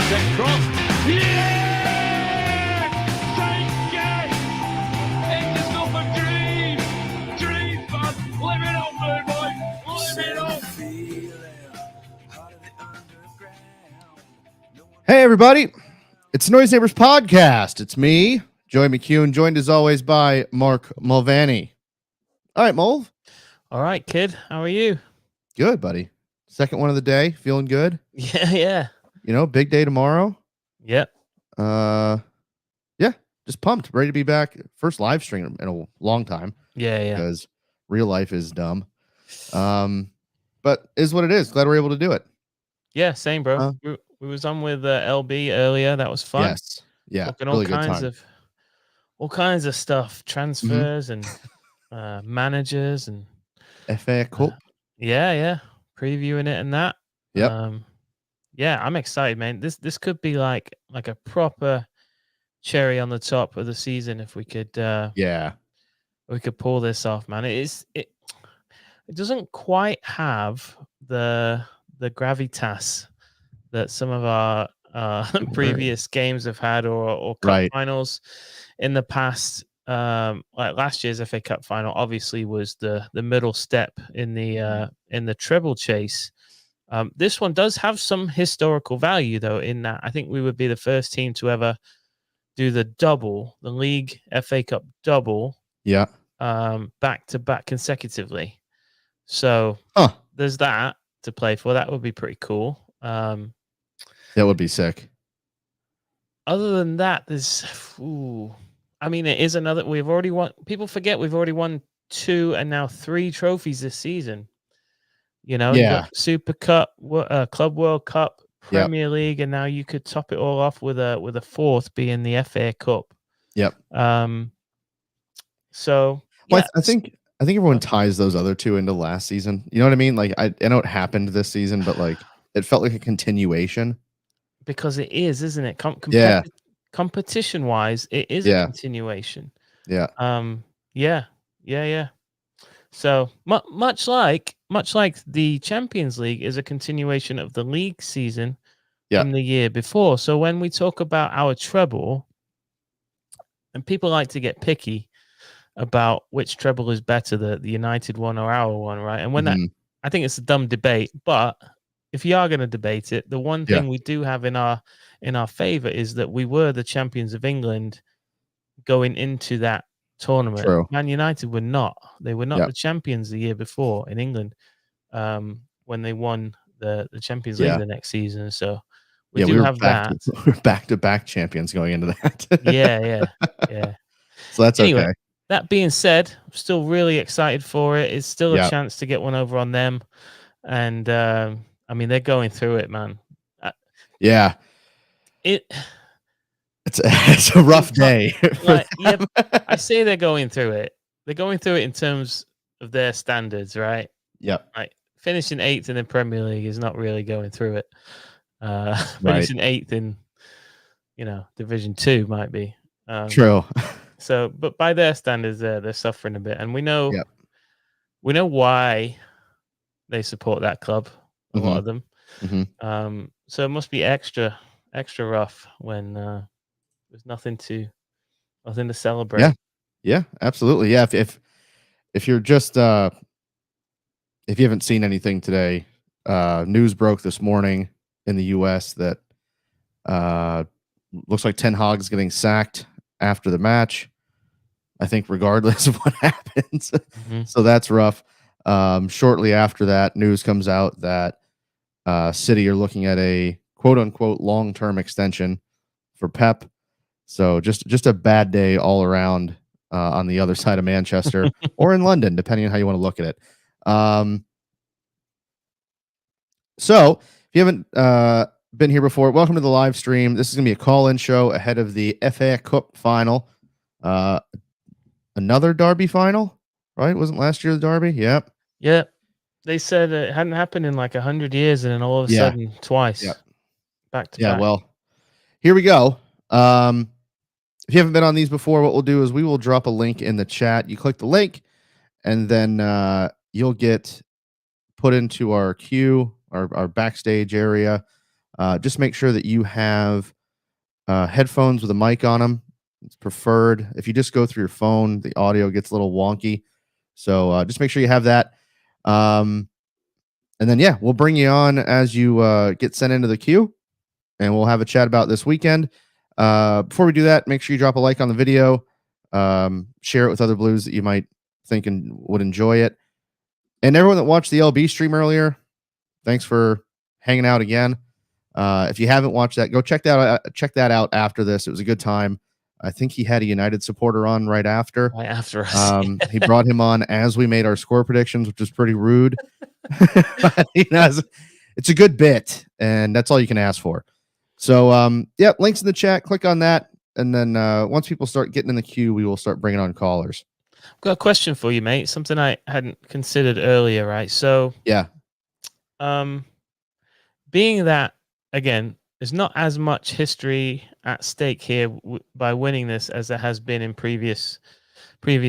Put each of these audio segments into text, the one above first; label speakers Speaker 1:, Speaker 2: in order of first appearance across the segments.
Speaker 1: Then cross. Yeah! Thank you! It's just not a dream! Dream fun! Live it up, bird boy! Live it up!
Speaker 2: Hey, everybody. It's the Noise Neighbors Podcast. It's me, Joey McCune, joined as always by Mark Mulvaney. All right, Mulv.
Speaker 3: All right, kid. How are you?
Speaker 2: Good, buddy. Second one of the day. Feeling good.
Speaker 3: Yeah.
Speaker 2: You know, big day tomorrow.
Speaker 3: Yep.
Speaker 2: Yeah, just pumped. Ready to be back. First live stream in a long time.
Speaker 3: Yeah.
Speaker 2: Because real life is dumb. But is what it is. Glad we're able to do it.
Speaker 3: Yeah, same, bro. We was on with LB earlier. That was fun.
Speaker 2: Yes. Yeah.
Speaker 3: Talking
Speaker 2: really good time.
Speaker 3: all kinds of stuff, transfers and managers and
Speaker 2: FA Cup.
Speaker 3: Yeah. Previewing it and that.
Speaker 2: Yep.
Speaker 3: Yeah, I'm excited, man. This could be like a proper cherry on the top of the season if we could we could pull this off, man. It doesn't quite have the gravitas that some of our previous games have had or cup finals in the past. Like last year's FA Cup final obviously was the middle step in the treble chase. This one does have some historical value though, in that I think we would be the first team to ever do the league FA Cup double.
Speaker 2: Yeah.
Speaker 3: Back to back consecutively. So there's that to play for. That would be pretty cool.
Speaker 2: That would be sick.
Speaker 3: Other than that, it is another. We've already won. People forget we've already won 2 and now 3 trophies this season. You know, you got Super Cup, Club World Cup, Premier League, and now you could top it all off with a 4th being the FA Cup.
Speaker 2: Yep.
Speaker 3: So
Speaker 2: I think everyone ties those other 2 into last season. You know what I mean? Like I know it happened this season, but like it felt like a continuation.
Speaker 3: Because it is, isn't it? Competition wise, it is a continuation.
Speaker 2: Yeah.
Speaker 3: Yeah. So much like the Champions League is a continuation of the league season in the year before. So when we talk about our treble, and people like to get picky about which treble is better, the United one or our one, right? And when I think it's a dumb debate, but if you are going to debate it, the one thing we do have in our favor is that we were the champions of England going into that tournament.
Speaker 2: True.
Speaker 3: Man United were not. They were not the champions the year before in England when they won the Champions League the next season. So we have that.
Speaker 2: We're back-to-back champions going into that.
Speaker 3: Yeah.
Speaker 2: So that's okay.
Speaker 3: That being said, I'm still really excited for it. It's still a chance to get one over on them. And they're going through it, man.
Speaker 2: It's a rough day.
Speaker 3: I say they're going through it. They're going through it in terms of their standards, right?
Speaker 2: Yep.
Speaker 3: Like finishing 8th in the Premier League is not really going through it. Finishing 8th in, Division 2 might be.
Speaker 2: True.
Speaker 3: So, but by their standards, they're suffering a bit, and we know why they support that club. A lot of them. So it must be extra rough when there's nothing to celebrate.
Speaker 2: Yeah, absolutely. Yeah, if you're just if you haven't seen anything today, news broke this morning in the U.S. that looks like Ten Hag's getting sacked after the match. I think regardless of what happens. So that's rough. Shortly after that, news comes out that City are looking at a quote unquote long-term extension for Pep. So just a bad day all around on the other side of Manchester or in London, depending on how you want to look at it. So if you haven't been here before, welcome to the live stream. This is going to be a call-in show ahead of the FA Cup final. Another Derby final, right? Wasn't last year the Derby? Yep.
Speaker 3: Yep. They said it hadn't happened in like 100 years, and then all of a sudden, twice.
Speaker 2: Yep.
Speaker 3: Back to back.
Speaker 2: Yeah, well, here we go. If you haven't been on these before, what we'll do is we will drop a link in the chat. You click the link, and then you'll get put into our queue, our backstage area. just make sure that you have headphones with a mic on them. It's preferred. If you just go through your phone, the audio gets a little wonky. So just make sure you have that. And then, yeah, we'll bring you on as you get sent into the queue, and we'll have a chat about this weekend. Before we do that, make sure you drop a like on the video, share it with other Blues that you might think and would enjoy it. And everyone that watched the LB stream earlier, thanks for hanging out again. If you haven't watched that, go check that out after this. It was a good time. I think he had a United supporter on right after.
Speaker 3: Right after us.
Speaker 2: He brought him on as we made our score predictions, which was pretty rude. But, it's a good bit, and that's all you can ask for. So, links in the chat. Click on that, and then once people start getting in the queue, we will start bringing on callers.
Speaker 3: I've got a question for you, mate. Something I hadn't considered earlier, right? So,
Speaker 2: yeah.
Speaker 3: Being that, again, there's not as much history at stake here by winning this as there has been in previous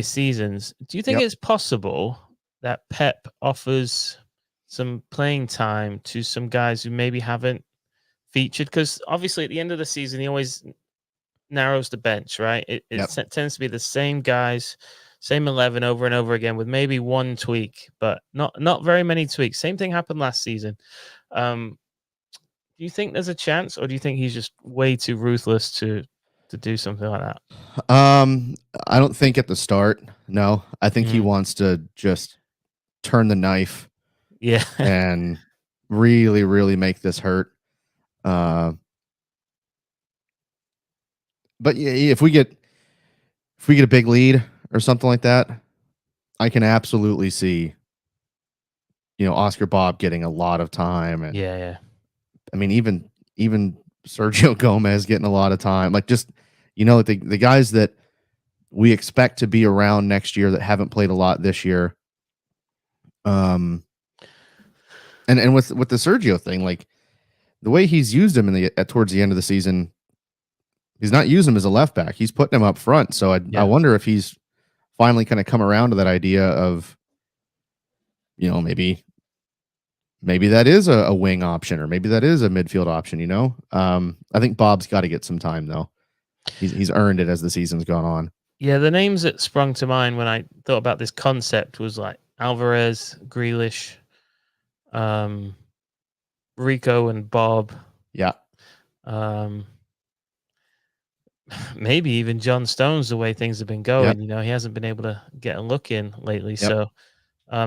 Speaker 3: seasons. Do you think it's possible that Pep offers some playing time to some guys who maybe haven't featured? Because obviously at the end of the season, he always narrows the bench, right? It tends to be the same guys, same 11 over and over again with maybe one tweak, but not very many tweaks. Same thing happened last season. Do you think there's a chance, or do you think he's just way too ruthless to do something like that?
Speaker 2: I don't think at the start. No, I think he wants to just turn the knife.
Speaker 3: Yeah.
Speaker 2: And really, really make this hurt. But yeah, if we get a big lead or something like that, I can absolutely see, Oscar Bob getting a lot of time. And
Speaker 3: yeah.
Speaker 2: I mean, even Sergio Gomez getting a lot of time. Like, just, the guys that we expect to be around next year that haven't played a lot this year. And with the Sergio thing, like the way he's used him towards the end of the season, he's not using him as a left back. He's putting him up front. So I wonder if he's finally kind of come around to that idea of, maybe that is a wing option, or maybe that is a midfield option. I think Bob's got to get some time though. He's earned it as the season's gone on.
Speaker 3: Yeah, the names that sprung to mind when I thought about this concept was like Alvarez, Grealish, Rico, and Bob.
Speaker 2: Yeah.
Speaker 3: Maybe even John Stones, the way things have been going. He hasn't been able to get a look in lately. Yep. So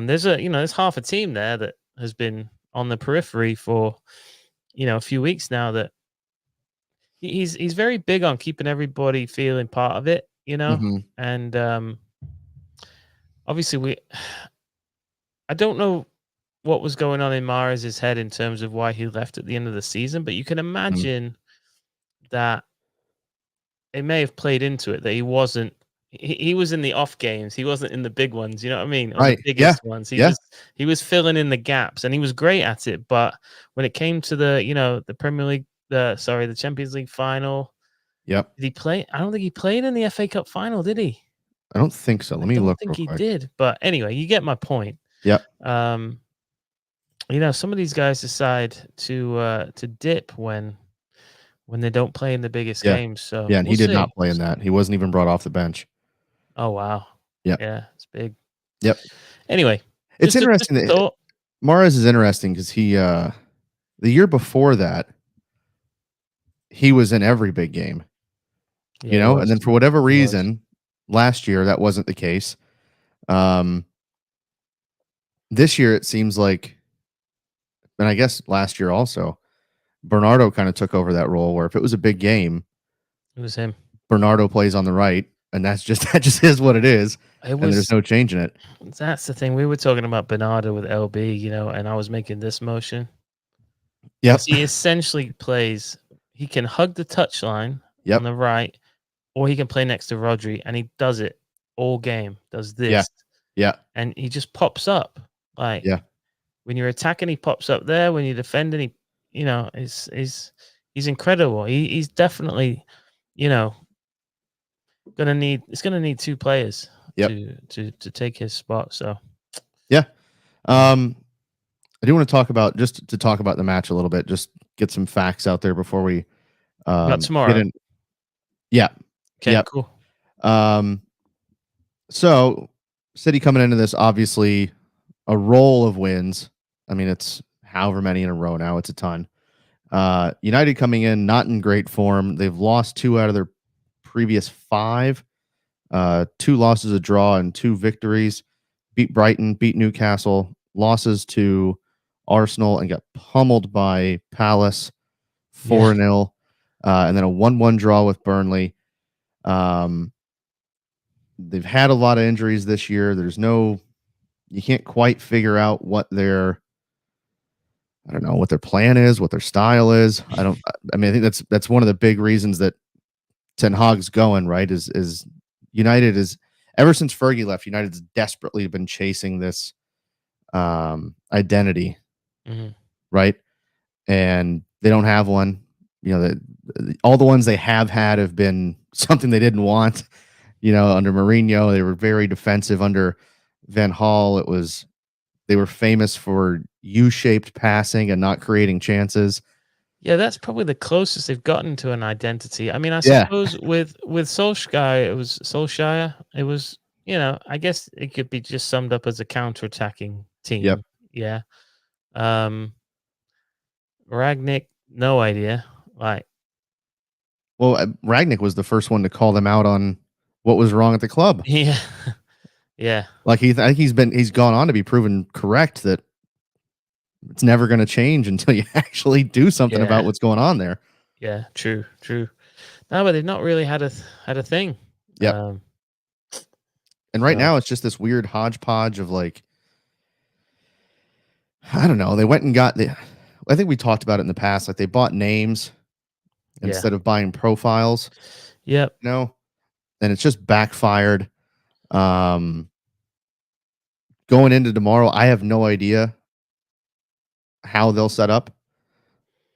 Speaker 3: there's half a team there that has been on the periphery for a few weeks now, that he's very big on keeping everybody feeling part of it, and obviously I don't know what was going on in Mahrez's head in terms of why he left at the end of the season, but you can imagine that it may have played into it, that he wasn't. He was in the off games. He wasn't in the big ones. You know what I mean?
Speaker 2: Right.
Speaker 3: The biggest ones. He was filling in the gaps, and he was great at it. But when it came to the Premier League, the Champions League final,
Speaker 2: did
Speaker 3: he play? I don't think he played in the FA Cup final, did he?
Speaker 2: I don't think so. Let me look.
Speaker 3: I don't think he did. But anyway, you get my point.
Speaker 2: Yep.
Speaker 3: Some of these guys decide to dip when they don't play in the biggest games. So
Speaker 2: and he did not play in that. He wasn't even brought off the bench.
Speaker 3: Oh wow. Yeah, it's big.
Speaker 2: Yep.
Speaker 3: Anyway,
Speaker 2: it's interesting that Mahrez is interesting because he the year before that he was in every big game. And then for whatever reason last year that wasn't the case. This year it seems like, and I guess last year also, Bernardo kind of took over that role, where if it was a big game,
Speaker 3: it was him.
Speaker 2: Bernardo plays on the right, and that just is what it is. And there's no changing it.
Speaker 3: That's the thing. We were talking about Bernardo with LB, and I was making this motion.
Speaker 2: Yep.
Speaker 3: He essentially plays. He can hug the touchline on the right, or he can play next to Rodri, and he does it all game. Does this?
Speaker 2: Yeah.
Speaker 3: And he just pops up. Like, when you're attacking, he pops up there. When you're defending, he's incredible. He's definitely, gonna need two players to take his spot. So
Speaker 2: I do want to talk about the match a little bit, just get some facts out there before we
Speaker 3: About tomorrow.
Speaker 2: Yeah.
Speaker 3: Okay.
Speaker 2: Yep.
Speaker 3: Cool.
Speaker 2: So City coming into this, obviously a roll of wins. I mean, it's however many in a row now. It's a ton. United coming in not in great form. They've lost 2 out of their previous 5. 2 losses, a draw, and 2 victories. Beat Brighton, beat Newcastle, losses to Arsenal, and got pummeled by Palace 4-0, and then a 1-1 draw with Burnley. They've had a lot of injuries this year. You can't quite figure out what their plan is, what their style is. I think that's one of the big reasons that Ten Hag's going, right? Is United is, ever since Fergie left, United's desperately been chasing this identity, right? And they don't have one. All the ones they have had have been something they didn't want. Under Mourinho, they were very defensive. Under Van Gaal, they were famous for U-shaped passing and not creating chances.
Speaker 3: Yeah, that's probably the closest they've gotten to an identity. I mean, I suppose with Solskjaer, it was, I guess it could be just summed up as a counter-attacking team.
Speaker 2: Yep.
Speaker 3: Yeah. Ragnick, no idea.
Speaker 2: Ragnick was the first one to call them out on what was wrong at the club.
Speaker 3: Yeah. Yeah.
Speaker 2: I think he's gone on to be proven correct that it's never going to change until you actually do something about what's going on there.
Speaker 3: Yeah, true. No, but they've not really had a thing.
Speaker 2: Yeah. And right now it's just this weird hodgepodge of I don't know. They went and I think we talked about it in the past. They bought names instead of buying profiles.
Speaker 3: Yep.
Speaker 2: And it's just backfired. Going into tomorrow, I have no idea how they'll set up.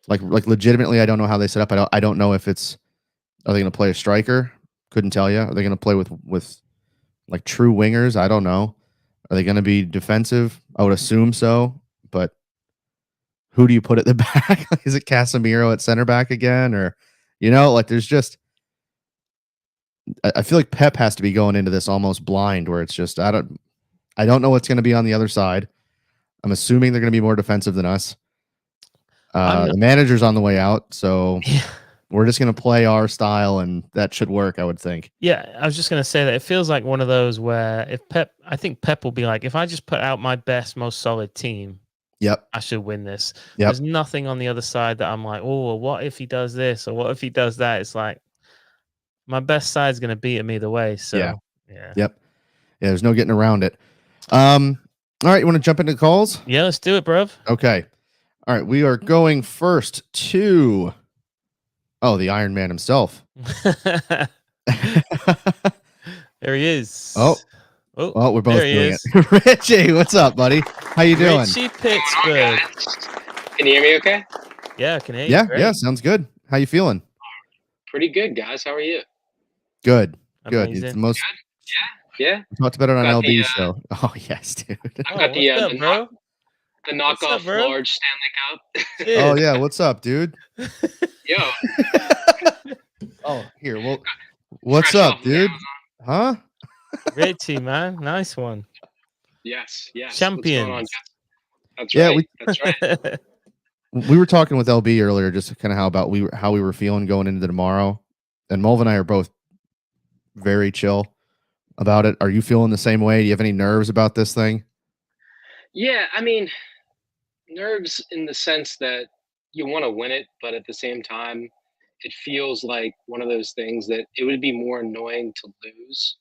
Speaker 2: Legitimately, I don't know how they set up. I don't know if are they going to play a striker? Couldn't tell you. Are they going to play with true wingers? I don't know. Are they going to be defensive? I would assume so, but who do you put at the back? Is it Casemiro at center back again? Or, there's just, I feel like Pep has to be going into this almost blind, where it's just, I don't know what's going to be on the other side. I'm assuming they're going to be more defensive than us. The manager's on the way out, so we're just going to play our style, and that should work, I would think.
Speaker 3: Yeah, I was just going to say that it feels like one of those where I think Pep will be like, if I just put out my best, most solid team, I should win this.
Speaker 2: Yep.
Speaker 3: There's nothing on the other side that I'm like, oh, well, what if he does this, or what if he does that? It's like my best side's going to beat him either way. So
Speaker 2: yeah. Yep. Yeah, there's no getting around it. All right, you want to jump into calls?
Speaker 3: Yeah, let's do it, bruv.
Speaker 2: Okay. All right, we are going first to the Iron Man himself.
Speaker 3: There he is.
Speaker 2: Oh, we're both doing it. Richie, what's up, buddy? How you doing?
Speaker 3: Richie Pittsburgh.
Speaker 4: Can you hear me okay?
Speaker 3: Yeah, I can hear you.
Speaker 2: Yeah, yeah, sounds good. How you feeling?
Speaker 4: Pretty good, guys. How are you?
Speaker 2: Good.
Speaker 3: Amazing.
Speaker 2: Good. It's the most.
Speaker 4: Yeah.
Speaker 2: We talked about it on LB show. Oh yes, dude.
Speaker 4: I've got the knockoff large Stanley Cup.
Speaker 2: Oh yeah, what's up, dude?
Speaker 4: Yo.
Speaker 2: Oh, here. Well, what's up, dude? Huh?
Speaker 3: Richie, man, nice one.
Speaker 4: Yes.
Speaker 3: Champions.
Speaker 4: That's right. That's right.
Speaker 2: We were talking with LB earlier, just kind of how we were feeling going into tomorrow, and Mulv and I are both very chill about it. Are you feeling the same way? Do you have any nerves about this thing?
Speaker 4: Yeah, I mean, nerves in the sense that you want to win it, but at the same time, it feels like one of those things that it would be more annoying to lose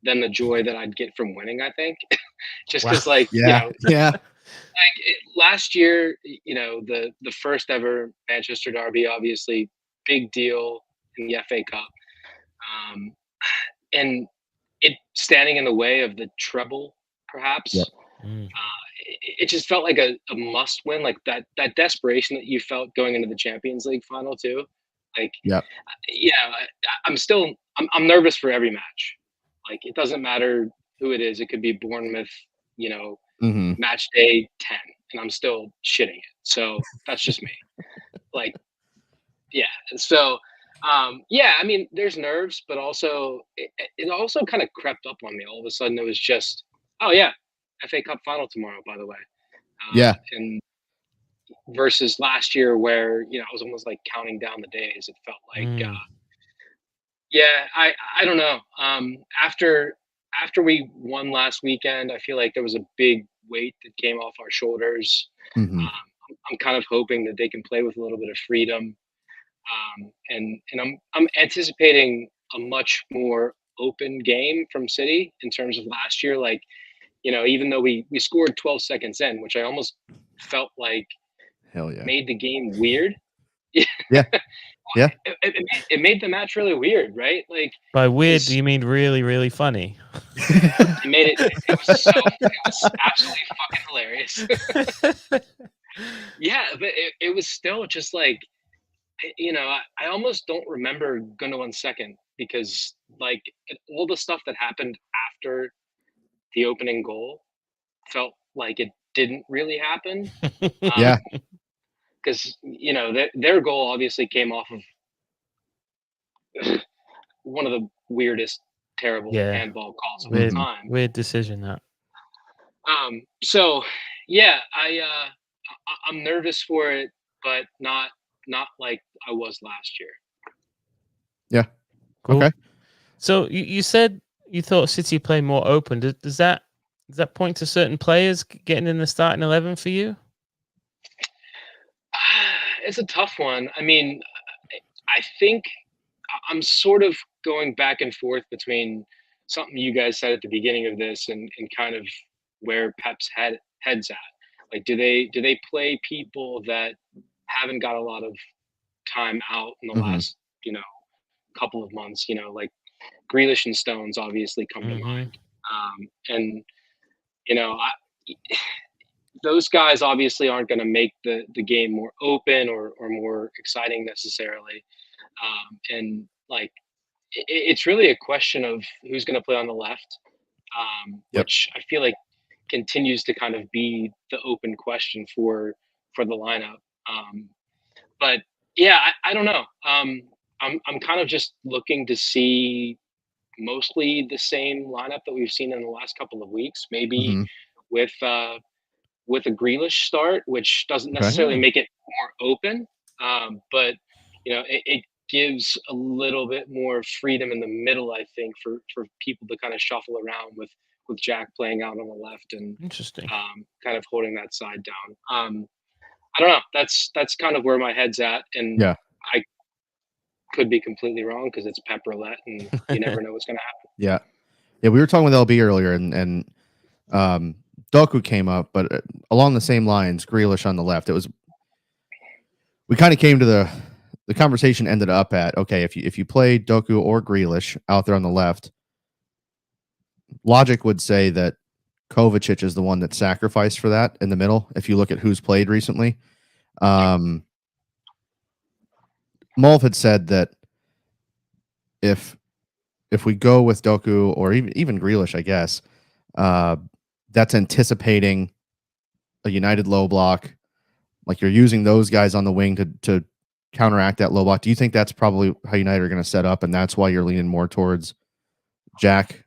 Speaker 4: than the joy that I'd get from winning, I think. Just because, last year, the first ever Manchester derby, obviously, big deal in the FA Cup. And it standing in the way of the treble, perhaps.
Speaker 2: Yep.
Speaker 4: It just felt like a must win, like that desperation that you felt going into the Champions League final too. I'm nervous for every match. Like, it doesn't matter who it is. It could be Bournemouth, match day 10, and I'm still shitting it. So that's just me. Like, yeah. So, yeah, I mean, there's nerves, but also it also kind of crept up on me. All of a sudden, it was just, oh yeah, FA Cup final tomorrow, by the way.
Speaker 2: Yeah.
Speaker 4: And versus last year, where I was almost like counting down the days. It felt like, yeah, I don't know. After we won last weekend, I feel like there was a big weight that came off our shoulders.
Speaker 2: Hmm.
Speaker 4: I'm kind of hoping that they can play with a little bit of freedom. And I'm anticipating a much more open game from City in terms of last year. Like, even though we scored 12 seconds in, which I almost felt like
Speaker 2: Hell yeah.
Speaker 4: made the game weird.
Speaker 2: Yeah. Yeah.
Speaker 4: It made the match really weird, right? Like,
Speaker 3: by weird, do you mean really, really funny?
Speaker 4: It made it. It was absolutely fucking hilarious. Yeah, but it was still just like, I almost don't remember Gundogan's second because like all the stuff that happened after the opening goal felt like it didn't really happen.
Speaker 2: Yeah.
Speaker 4: Because their goal obviously came off of one of the weirdest, terrible handball calls of all time.
Speaker 3: Weird decision that.
Speaker 4: So yeah, I'm nervous for it, but not like I was last year.
Speaker 2: Yeah.
Speaker 3: Cool.
Speaker 2: Okay.
Speaker 3: So you said you thought City play more open. Does that point to certain players getting in the starting 11 for you?
Speaker 4: It's a tough one. I mean, I think I'm sort of going back and forth between something you guys said at the beginning of this and kind of where Pep's head's at. Like, do they play people that haven't got a lot of time out in the last couple of months? Like Grealish and Stones obviously come to mind, and those guys obviously aren't going to make the game more open or more exciting necessarily, and like it's really a question of who's going to play on the left, which I feel like continues to kind of be the open question for the lineup. But yeah, I don't know. I'm kind of just looking to see mostly the same lineup that we've seen in the last couple of weeks, maybe with a Grealish start, which doesn't necessarily make it more open, but it gives a little bit more freedom in the middle, I think, for people to kind of shuffle around with Jack playing out on the left and
Speaker 3: interesting,
Speaker 4: kind of holding that side down. I don't know. That's kind of where my head's at, and I could be completely wrong because it's Pep Roulette, and you never know what's going to happen.
Speaker 2: Yeah. We were talking with LB earlier, and Doku came up, but along the same lines, Grealish on the left. We kind of came to the conversation ended up at, okay, if you play Doku or Grealish out there on the left, logic would say that Kovacic is the one that sacrificed for that in the middle. If you look at who's played recently, Mulv had said that if we go with Doku or even Grealish, I guess, that's anticipating a United low block. Like you're using those guys on the wing to counteract that low block. Do you think that's probably how United are going to set up, and that's why you're leaning more towards Jack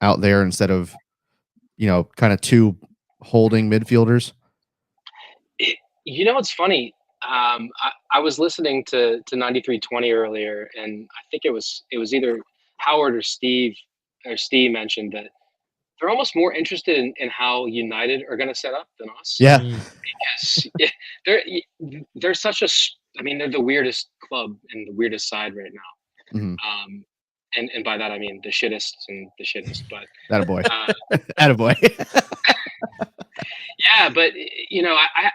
Speaker 2: out there instead of kind of two holding midfielders?
Speaker 4: It's funny. I was listening to 9320 earlier, and I think it was either Howard or Steve mentioned that they're almost more interested in how United are going to set up than us.
Speaker 2: Yeah,
Speaker 4: because they're such a. I mean, they're the weirdest club and the weirdest side right now. And by that I mean the shittest and the shittest. But
Speaker 2: attaboy, attaboy.
Speaker 4: Yeah, but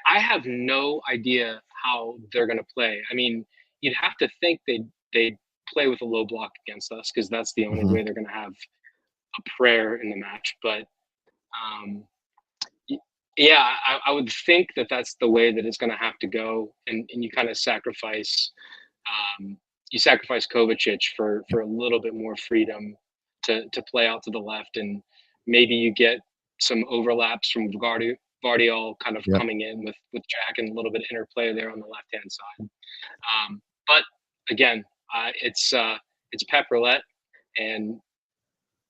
Speaker 4: I have no idea how they're going to play. I mean, you'd have to think they'd play with a low block against us because that's the only way they're going to have a prayer in the match. But yeah, I would think that that's the way that it's going to have to go, and you kind of sacrifice Kovacic for a little bit more freedom to play out to the left, and maybe you get some overlaps from Vardiol kind of
Speaker 2: Yep.
Speaker 4: coming in with Jack and a little bit of interplay there on the left hand side. But again, it's Pep Roulette, and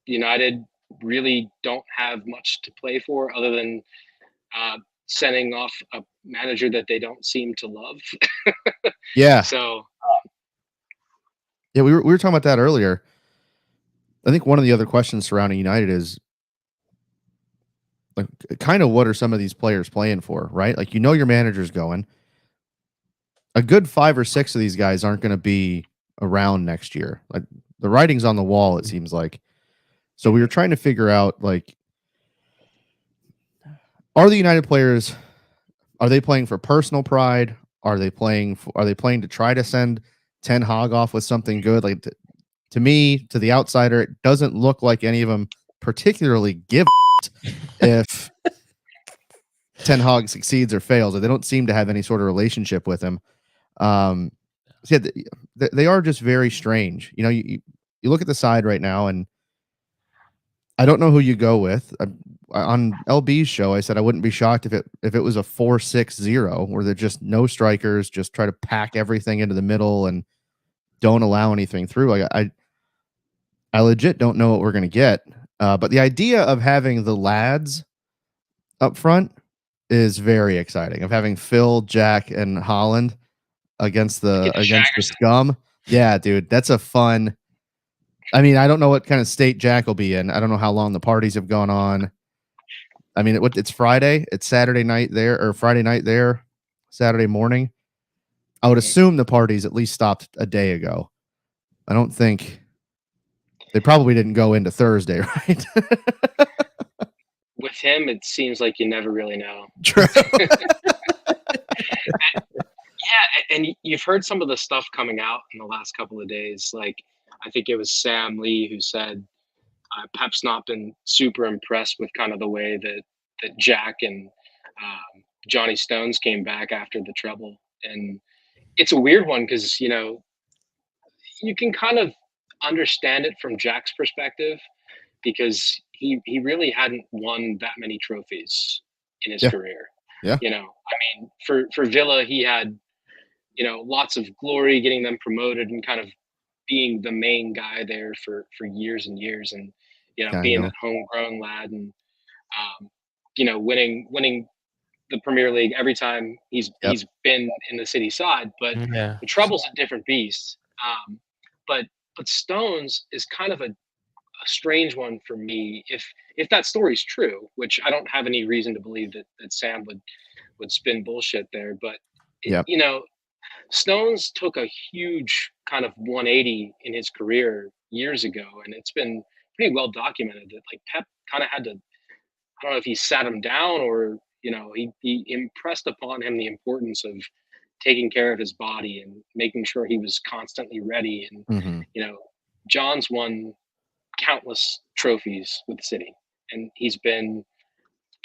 Speaker 4: United really don't have much to play for other than sending off a manager that they don't seem to love.
Speaker 2: Yeah.
Speaker 4: So
Speaker 2: yeah, we were talking about that earlier. I think one of the other questions surrounding United is like kind of what are some of these players playing for, right? Like your manager's going. A good 5 or 6 of these guys aren't going to be around next year. Like the writing's on the wall, it seems like. So we were trying to figure out like, are the United players, are they playing for personal pride? Are they playing to try to send Ten Hag off with something good? Like to me, to the outsider, it doesn't look like any of them particularly give if Ten Hag succeeds or fails. Or they don't seem to have any sort of relationship with him. So yeah, they are just very strange. You look at the side right now, and I don't know who you go with. On LB's show, I said I wouldn't be shocked if it was a 4-6-0 where they're just no strikers, just try to pack everything into the middle and don't allow anything through. Like I legit don't know what we're gonna get. But the idea of having the lads up front is very exciting. Of having Phil, Jack, and Holland against the scum. Yeah, dude, that's a fun. I mean, I don't know what kind of state Jack will be in. I don't know how long the parties have gone on. I mean, it's Friday. It's Saturday night there, or Friday night there, Saturday morning. I would assume the parties at least stopped a day ago. I don't think they probably didn't go into Thursday, right?
Speaker 4: with him, it seems like you never really know.
Speaker 2: True.
Speaker 4: Yeah, and you've heard some of the stuff coming out in the last couple of days. Like, I think it was Sam Lee who said Pep's not been super impressed with kind of the way that Jack and Johnny Stones came back after the treble. And it's a weird one because, you can kind of understand it from Jack's perspective because he really hadn't won that many trophies in his career.
Speaker 2: Yeah.
Speaker 4: I mean, for Villa, he had, lots of glory getting them promoted and kind of being the main guy there for years and years, and being that homegrown lad and winning the Premier League every time he's been in the City side. But the treble's a different beast. But Stones is kind of a strange one for me. If that story's true, which I don't have any reason to believe that Sam would spin bullshit there, but Stones took a huge kind of 180 in his career years ago, and it's been pretty well documented that like Pep kind of had to, I don't know if he sat him down or he impressed upon him the importance of taking care of his body and making sure he was constantly ready. And John's won countless trophies with the City, and he's been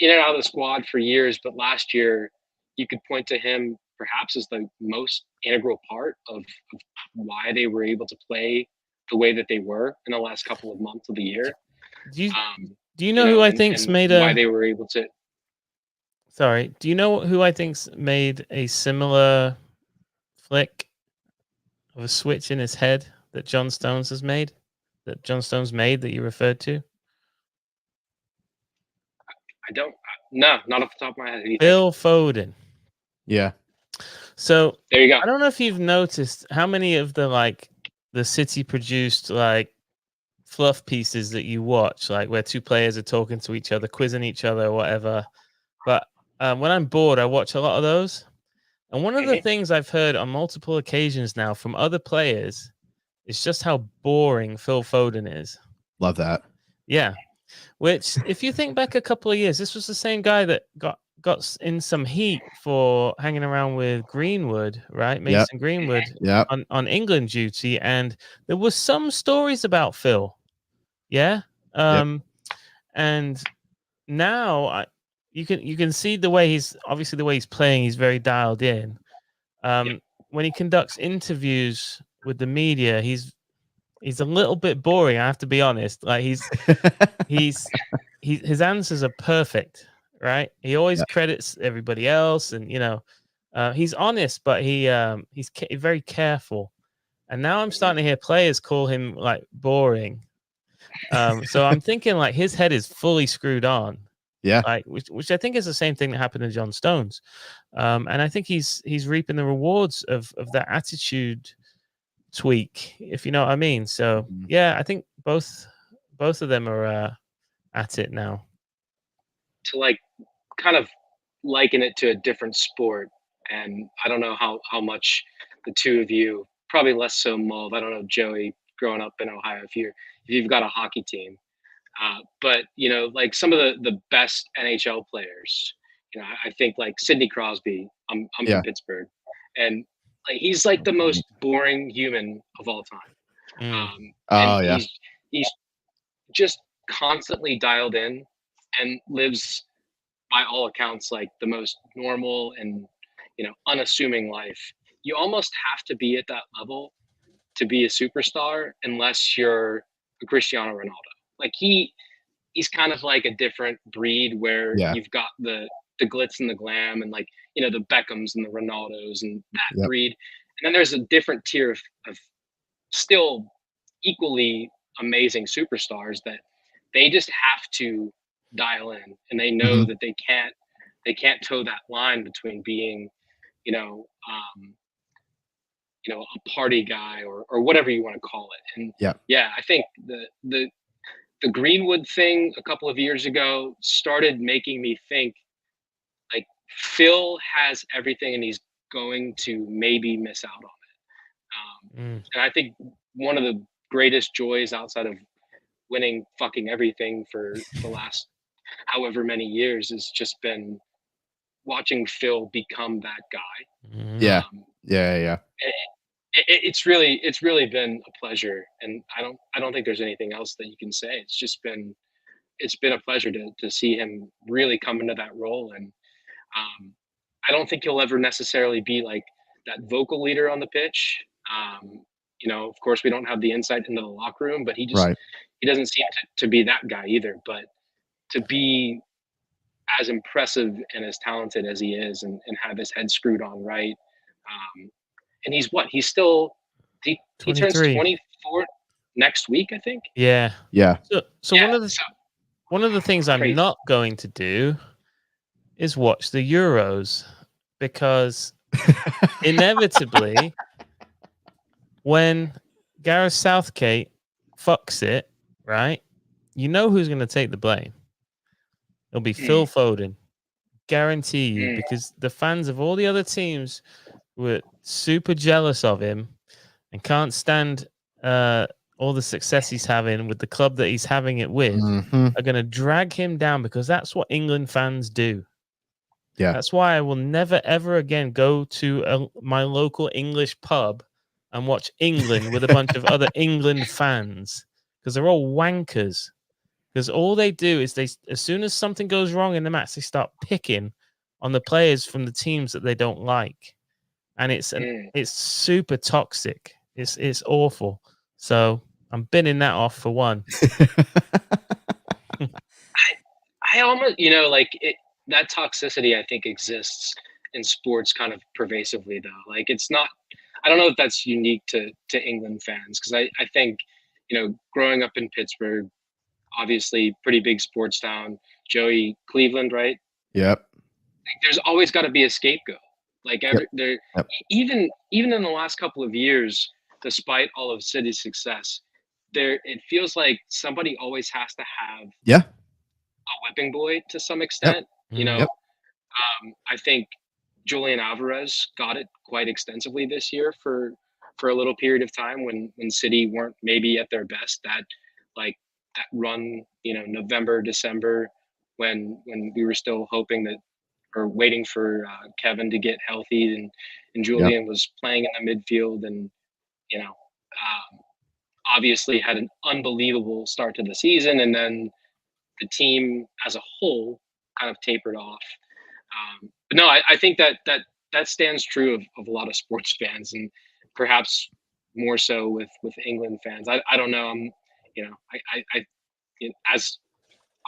Speaker 4: in and out of the squad for years, but last year you could point to him perhaps as the most integral part of why they were able to play the way that they were in the last couple of months of the year.
Speaker 3: Do you know who I think's made
Speaker 4: why they were able to?
Speaker 3: Sorry, do you know who I think's made a similar flick of a switch in his head that John Stones has made? That John Stones made that you referred to?
Speaker 4: I don't. No, not off the top of my head.
Speaker 3: Phil Foden.
Speaker 2: Yeah.
Speaker 3: So
Speaker 4: there you go.
Speaker 3: I don't know if you've noticed how many of the City produced fluff pieces that you watch, like where two players are talking to each other, quizzing each other, or whatever. But when I'm bored, I watch a lot of those. And one of the things I've heard on multiple occasions now from other players is just how boring Phil Foden is.
Speaker 2: Love that.
Speaker 3: Yeah. Which, if you think back a couple of years, this was the same guy that got in some heat for hanging around with Greenwood, right? Mason Greenwood on England duty. And there was some stories about Phil. Yeah. And now you can see the way he's playing, he's very dialed in. When he conducts interviews with the media, he's a little bit boring, I have to be honest. Like his answers are perfect, right? He always
Speaker 2: Yeah.
Speaker 3: credits everybody else, and he's honest, but he's very careful. And now I'm starting to hear players call him like boring. So I'm thinking like his head is fully screwed on.
Speaker 2: Yeah.
Speaker 3: Like which I think is the same thing that happened to John Stones. And I think he's reaping the rewards of that attitude tweak, if you know what I mean. So yeah, I think both of them are at it now.
Speaker 4: To like kind of liken it to a different sport, and I don't know how much the two of you, probably less so Mulv. I don't know, Joey, growing up in Ohio, if you've got a hockey team, but like some of the best NHL players, I think like Sidney Crosby. I'm
Speaker 2: Yeah.
Speaker 4: from Pittsburgh, and like he's like the most boring human of all time. And
Speaker 2: Yeah.
Speaker 4: he's just constantly dialed in and lives by all accounts like the most normal and unassuming life. You almost have to be at that level to be a superstar unless you're a Cristiano Ronaldo. Like he's kind of like a different breed where
Speaker 2: Yeah.
Speaker 4: you've got the glitz and the glam and like the Beckhams and the Ronaldos and that breed, and then there's a different tier of still equally amazing superstars that they just have to dial in, and they know that they can't toe that line between being a party guy or whatever you want to call it. And I think the Greenwood thing a couple of years ago started making me think like Phil has everything and he's going to maybe miss out on it. And I think one of the greatest joys outside of winning fucking everything for the last however many years has just been watching Phil become that guy.
Speaker 2: Yeah. Yeah.
Speaker 4: It's really been a pleasure, and I don't think there's anything else that you can say. It's been a pleasure to see him really come into that role, and I don't think he'll ever necessarily be like that vocal leader on the pitch. Of course, we don't have the insight into the locker room, but he doesn't seem to be that guy either. But to be as impressive and as talented as he is, and have his head screwed on right, and he's he turns 24 next week, I think.
Speaker 2: Yeah.
Speaker 3: So one of the things I'm not going to do is watch the Euros, because inevitably when Gareth Southgate fucks it, right, who's going to take the blame. It'll be Phil Foden. Guarantee you, because the fans of all the other teams were super jealous of him and can't stand all the success he's having with the club that he's having it with, are going to drag him down, because that's what England fans do.
Speaker 2: Yeah.
Speaker 3: That's why I will never, ever again go to my local English pub and watch England with a bunch of other England fans, because they're all wankers. Because all they do is as soon as something goes wrong in the match, they start picking on the players from the teams that they don't like, and it's super toxic. It's awful. So I'm binning that off for one.
Speaker 4: I almost that toxicity I think exists in sports kind of pervasively, though. Like it's not. I don't know if that's unique to England fans, because I think growing up in Pittsburgh, obviously pretty big sports town. Joey, Cleveland, right?
Speaker 2: Yep.
Speaker 4: There's always got to be a scapegoat. Like even in the last couple of years, despite all of City's success, it feels like somebody always has to have a whipping boy to some extent. I think Julian Alvarez got it quite extensively this year for a little period of time when City weren't maybe at their best. That run, November, December, when we were still hoping that, or waiting for Kevin to get healthy, and Julian was playing in the midfield, and obviously had an unbelievable start to the season, and then the team as a whole kind of tapered off. But no, I think that stands true of a lot of sports fans, and perhaps more so with England fans. I don't know. As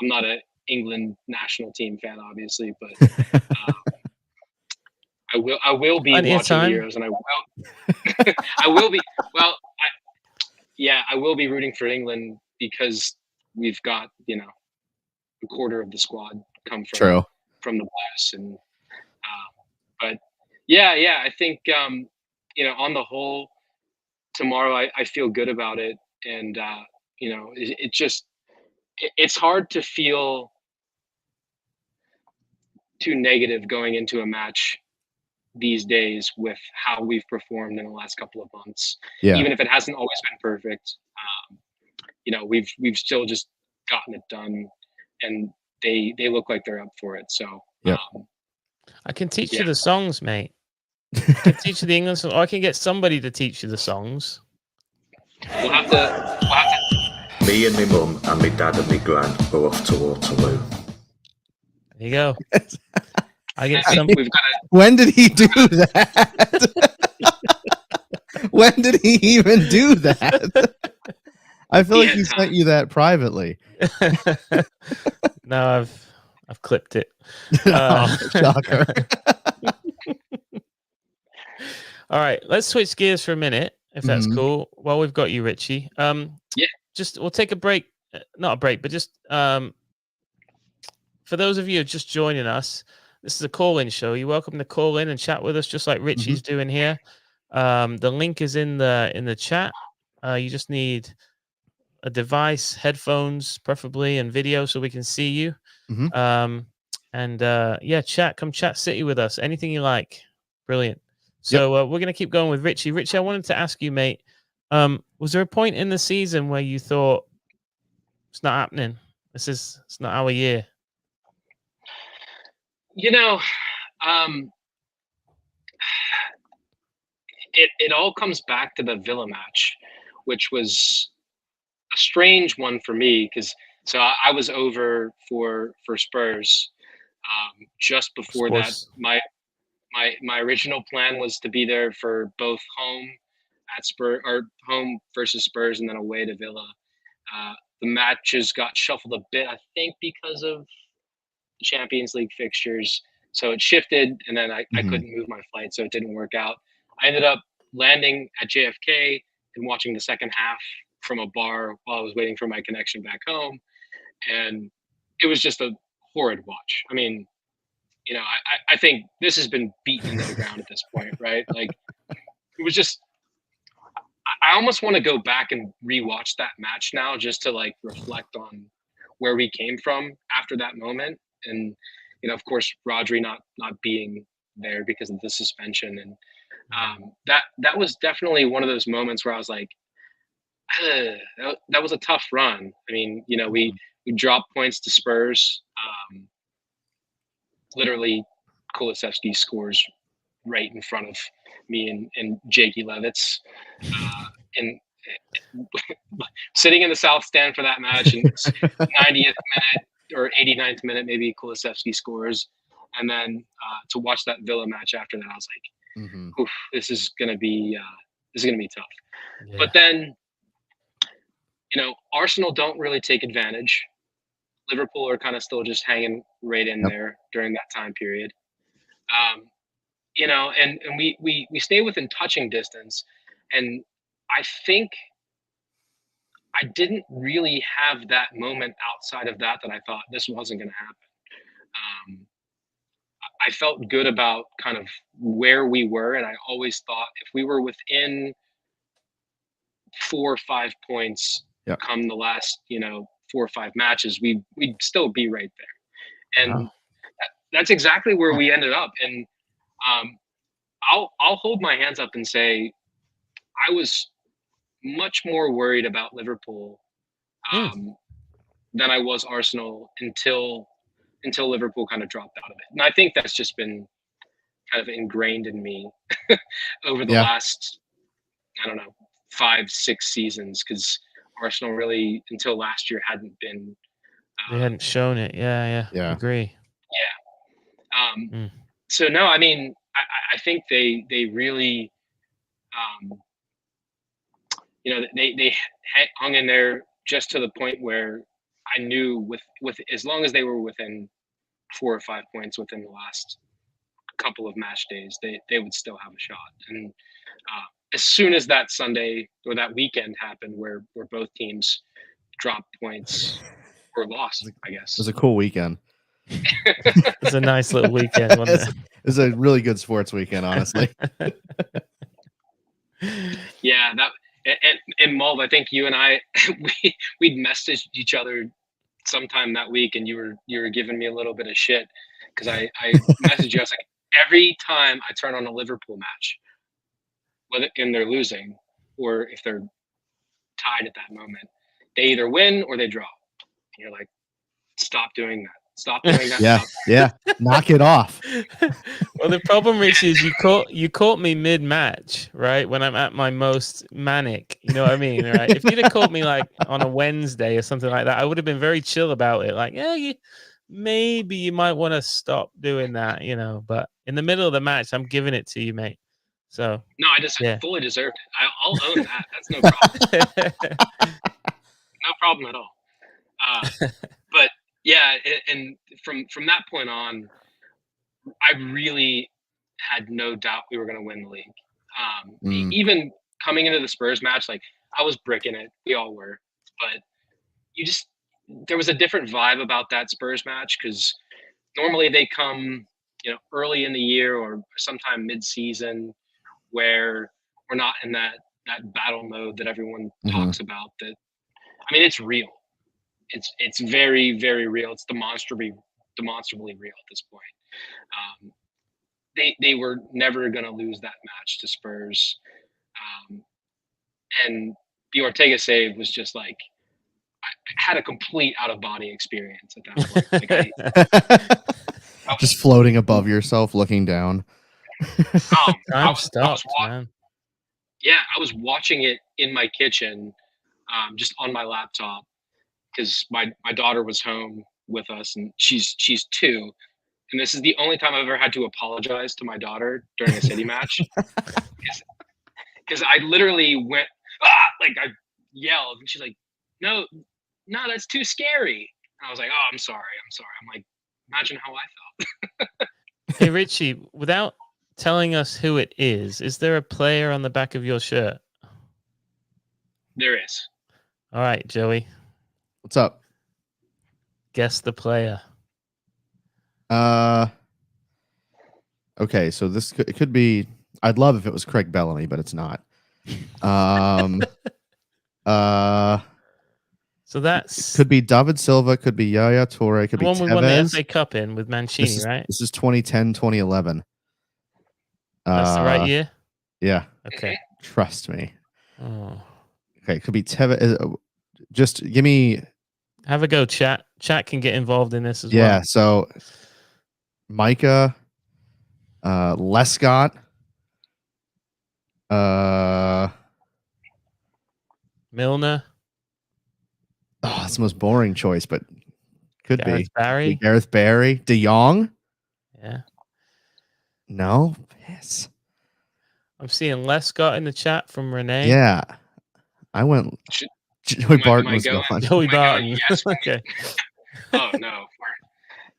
Speaker 4: I'm not a England national team fan, obviously, but I will be watching the Euros, and I will I will be I will be rooting for England because we've got a quarter of the squad come from the Blues, and but I think on the whole, tomorrow I feel good about it, and it's hard to feel too negative going into a match these days with how we've performed in the last couple of months.
Speaker 2: Yeah.
Speaker 4: Even if it hasn't always been perfect, we've still just gotten it done, and they look like they're up for it. So
Speaker 3: I can teach you the songs, mate. I can teach you the England songs, or I can get somebody to teach you the songs.
Speaker 4: We'll have to.
Speaker 5: Me and my mum and my dad and my gran are off to Waterloo.
Speaker 3: There you go. I get
Speaker 2: When did he do that? When did he even do that? I feel like he sent you that privately.
Speaker 3: No, I've clipped it.
Speaker 2: Shocker.
Speaker 3: All right, let's switch gears for a minute, if that's cool. Well, we've got you, Richie. We'll take a break. Not a break, but just for those of you just joining us, this is a call-in show. You're welcome to call in and chat with us, just like Richie's doing here. The link is in the chat. You just need a device, headphones, preferably, and video, so we can see you. Come chat City with us. Anything you like, brilliant. So we're gonna keep going with Richie. Richie, I wanted to ask you, mate. Was there a point in the season where you thought it's not happening? It's not our year.
Speaker 4: It all comes back to the Villa match, which was a strange one for me because I was over for Spurs just before that. My original plan was to be there for both home at Spurs, or home versus Spurs, and then away to Villa. The matches got shuffled a bit, I think, because of the Champions League fixtures. So it shifted, and then I couldn't move my flight, so it didn't work out. I ended up landing at JFK and watching the second half from a bar while I was waiting for my connection back home. And it was just a horrid watch. I mean, I think this has been beaten into the ground at this point, right? Like, it was just, I almost want to go back and rewatch that match now just to like reflect on where we came from after that moment. And, of course, Rodri not being there because of the suspension. And that was definitely one of those moments where I was like, that was a tough run. I mean, we dropped points to Spurs. Literally, Kulusevski scores right in front of me and Jakey Levitz. And sitting in the South Stand for that match, and 90th minute or 89th minute, maybe Kulusevski scores. And then to watch that Villa match after that, I was like, oof, this is gonna be tough. Yeah. But then, Arsenal don't really take advantage. Liverpool are kind of still just hanging right in there during that time period. And we stay within touching distance. And I think I didn't really have that moment outside of that I thought this wasn't going to happen. I felt good about kind of where we were, and I always thought if we were within 4 or 5 points come the last 4 or 5 matches, we'd still be right there. And that's exactly where we ended up. And I'll hold my hands up and say I was much more worried about Liverpool than I was Arsenal until Liverpool kind of dropped out of it. And I think that's just been kind of ingrained in me over the last, 5-6 seasons, because Arsenal really, until last year, hadn't been.
Speaker 3: They hadn't shown it. Yeah. Agree.
Speaker 4: Yeah. So no, I mean, I think they really, they hung in there just to the point where I knew with as long as they were within 4 or 5 points within the last couple of match days, they would still have a shot. And as soon as that Sunday or that weekend happened, where both teams dropped points or lost, I guess
Speaker 2: It was a cool weekend.
Speaker 3: It's a nice little weekend, wasn't it?
Speaker 2: It was a really good sports weekend, honestly.
Speaker 4: Yeah, that and Mulv, I think you and I we'd messaged each other sometime that week, and you were giving me a little bit of shit because I messaged you. I was like, every time I turn on a Liverpool match, whether and they're losing or if they're tied at that moment, they either win or they draw. And you're like, stop doing that. Stop doing that.
Speaker 2: Yeah,
Speaker 4: Stop.
Speaker 2: yeah. Knock it off.
Speaker 3: Well, the problem, Rich, is you caught me mid-match, right? When I'm at my most manic, you know what I mean, right? If you'd have caught me like on a Wednesday or something like that, I would have been very chill about it. Like, yeah, maybe you might want to stop doing that, you know. But in the middle of the match, I'm giving it to you, mate. So
Speaker 4: No, I fully deserved it. I'll own that. That's no problem. No problem at all. But yeah, and from that point on, I really had no doubt we were going to win the league. Even coming into the Spurs match, like I was bricking it. We all were. But there was a different vibe about that Spurs match because normally they come, early in the year or sometime mid-season where we're not in that battle mode that everyone talks about. That, I mean, it's real. It's very, very real. It's demonstrably real at this point. They were never going to lose that match to Spurs. And the Ortega save was just like, I had a complete out of body experience at that point. Like
Speaker 2: just floating above yourself, looking down.
Speaker 3: Time stopped, man.
Speaker 4: Yeah, I was watching it in my kitchen, just on my laptop, because my daughter was home with us, and she's 2, and this is the only time I've ever had to apologize to my daughter during a City match, because I literally went like I yelled, and she's like, "No, that's too scary." And I was like, "Oh, I'm sorry." I'm like, imagine how I felt.
Speaker 3: Hey, Richie, without telling us who it is there a player on the back of your shirt?
Speaker 4: There is.
Speaker 3: All right, Joey.
Speaker 2: What's up?
Speaker 3: Guess the player.
Speaker 2: Okay, so it could be. I'd love if it was Craig Bellamy, but it's not.
Speaker 3: So that's
Speaker 2: could be David Silva, could be Yaya Toure, could
Speaker 3: the
Speaker 2: be
Speaker 3: one
Speaker 2: Tevez.
Speaker 3: we won the FA Cup in with Mancini, right?
Speaker 2: This is 2010, 2011.
Speaker 3: That's the right year?
Speaker 2: Yeah.
Speaker 3: Okay.
Speaker 2: Trust me.
Speaker 3: Oh.
Speaker 2: Okay, it could be Tevez. Just give me.
Speaker 3: Have a go, chat. Chat can get involved in this as well.
Speaker 2: Yeah, so Micah, Lescott,
Speaker 3: Milner.
Speaker 2: Oh, that's the most boring choice, but could
Speaker 3: Gareth
Speaker 2: be
Speaker 3: Barry.
Speaker 2: Gareth Barry. De Jong.
Speaker 3: Yeah.
Speaker 2: No. Yes.
Speaker 3: I'm seeing Lescott in the chat from Renee.
Speaker 2: Yeah. I went. Joey Barton was gone.
Speaker 3: Joey Barton.
Speaker 4: Yes.
Speaker 3: Okay.
Speaker 4: Oh no.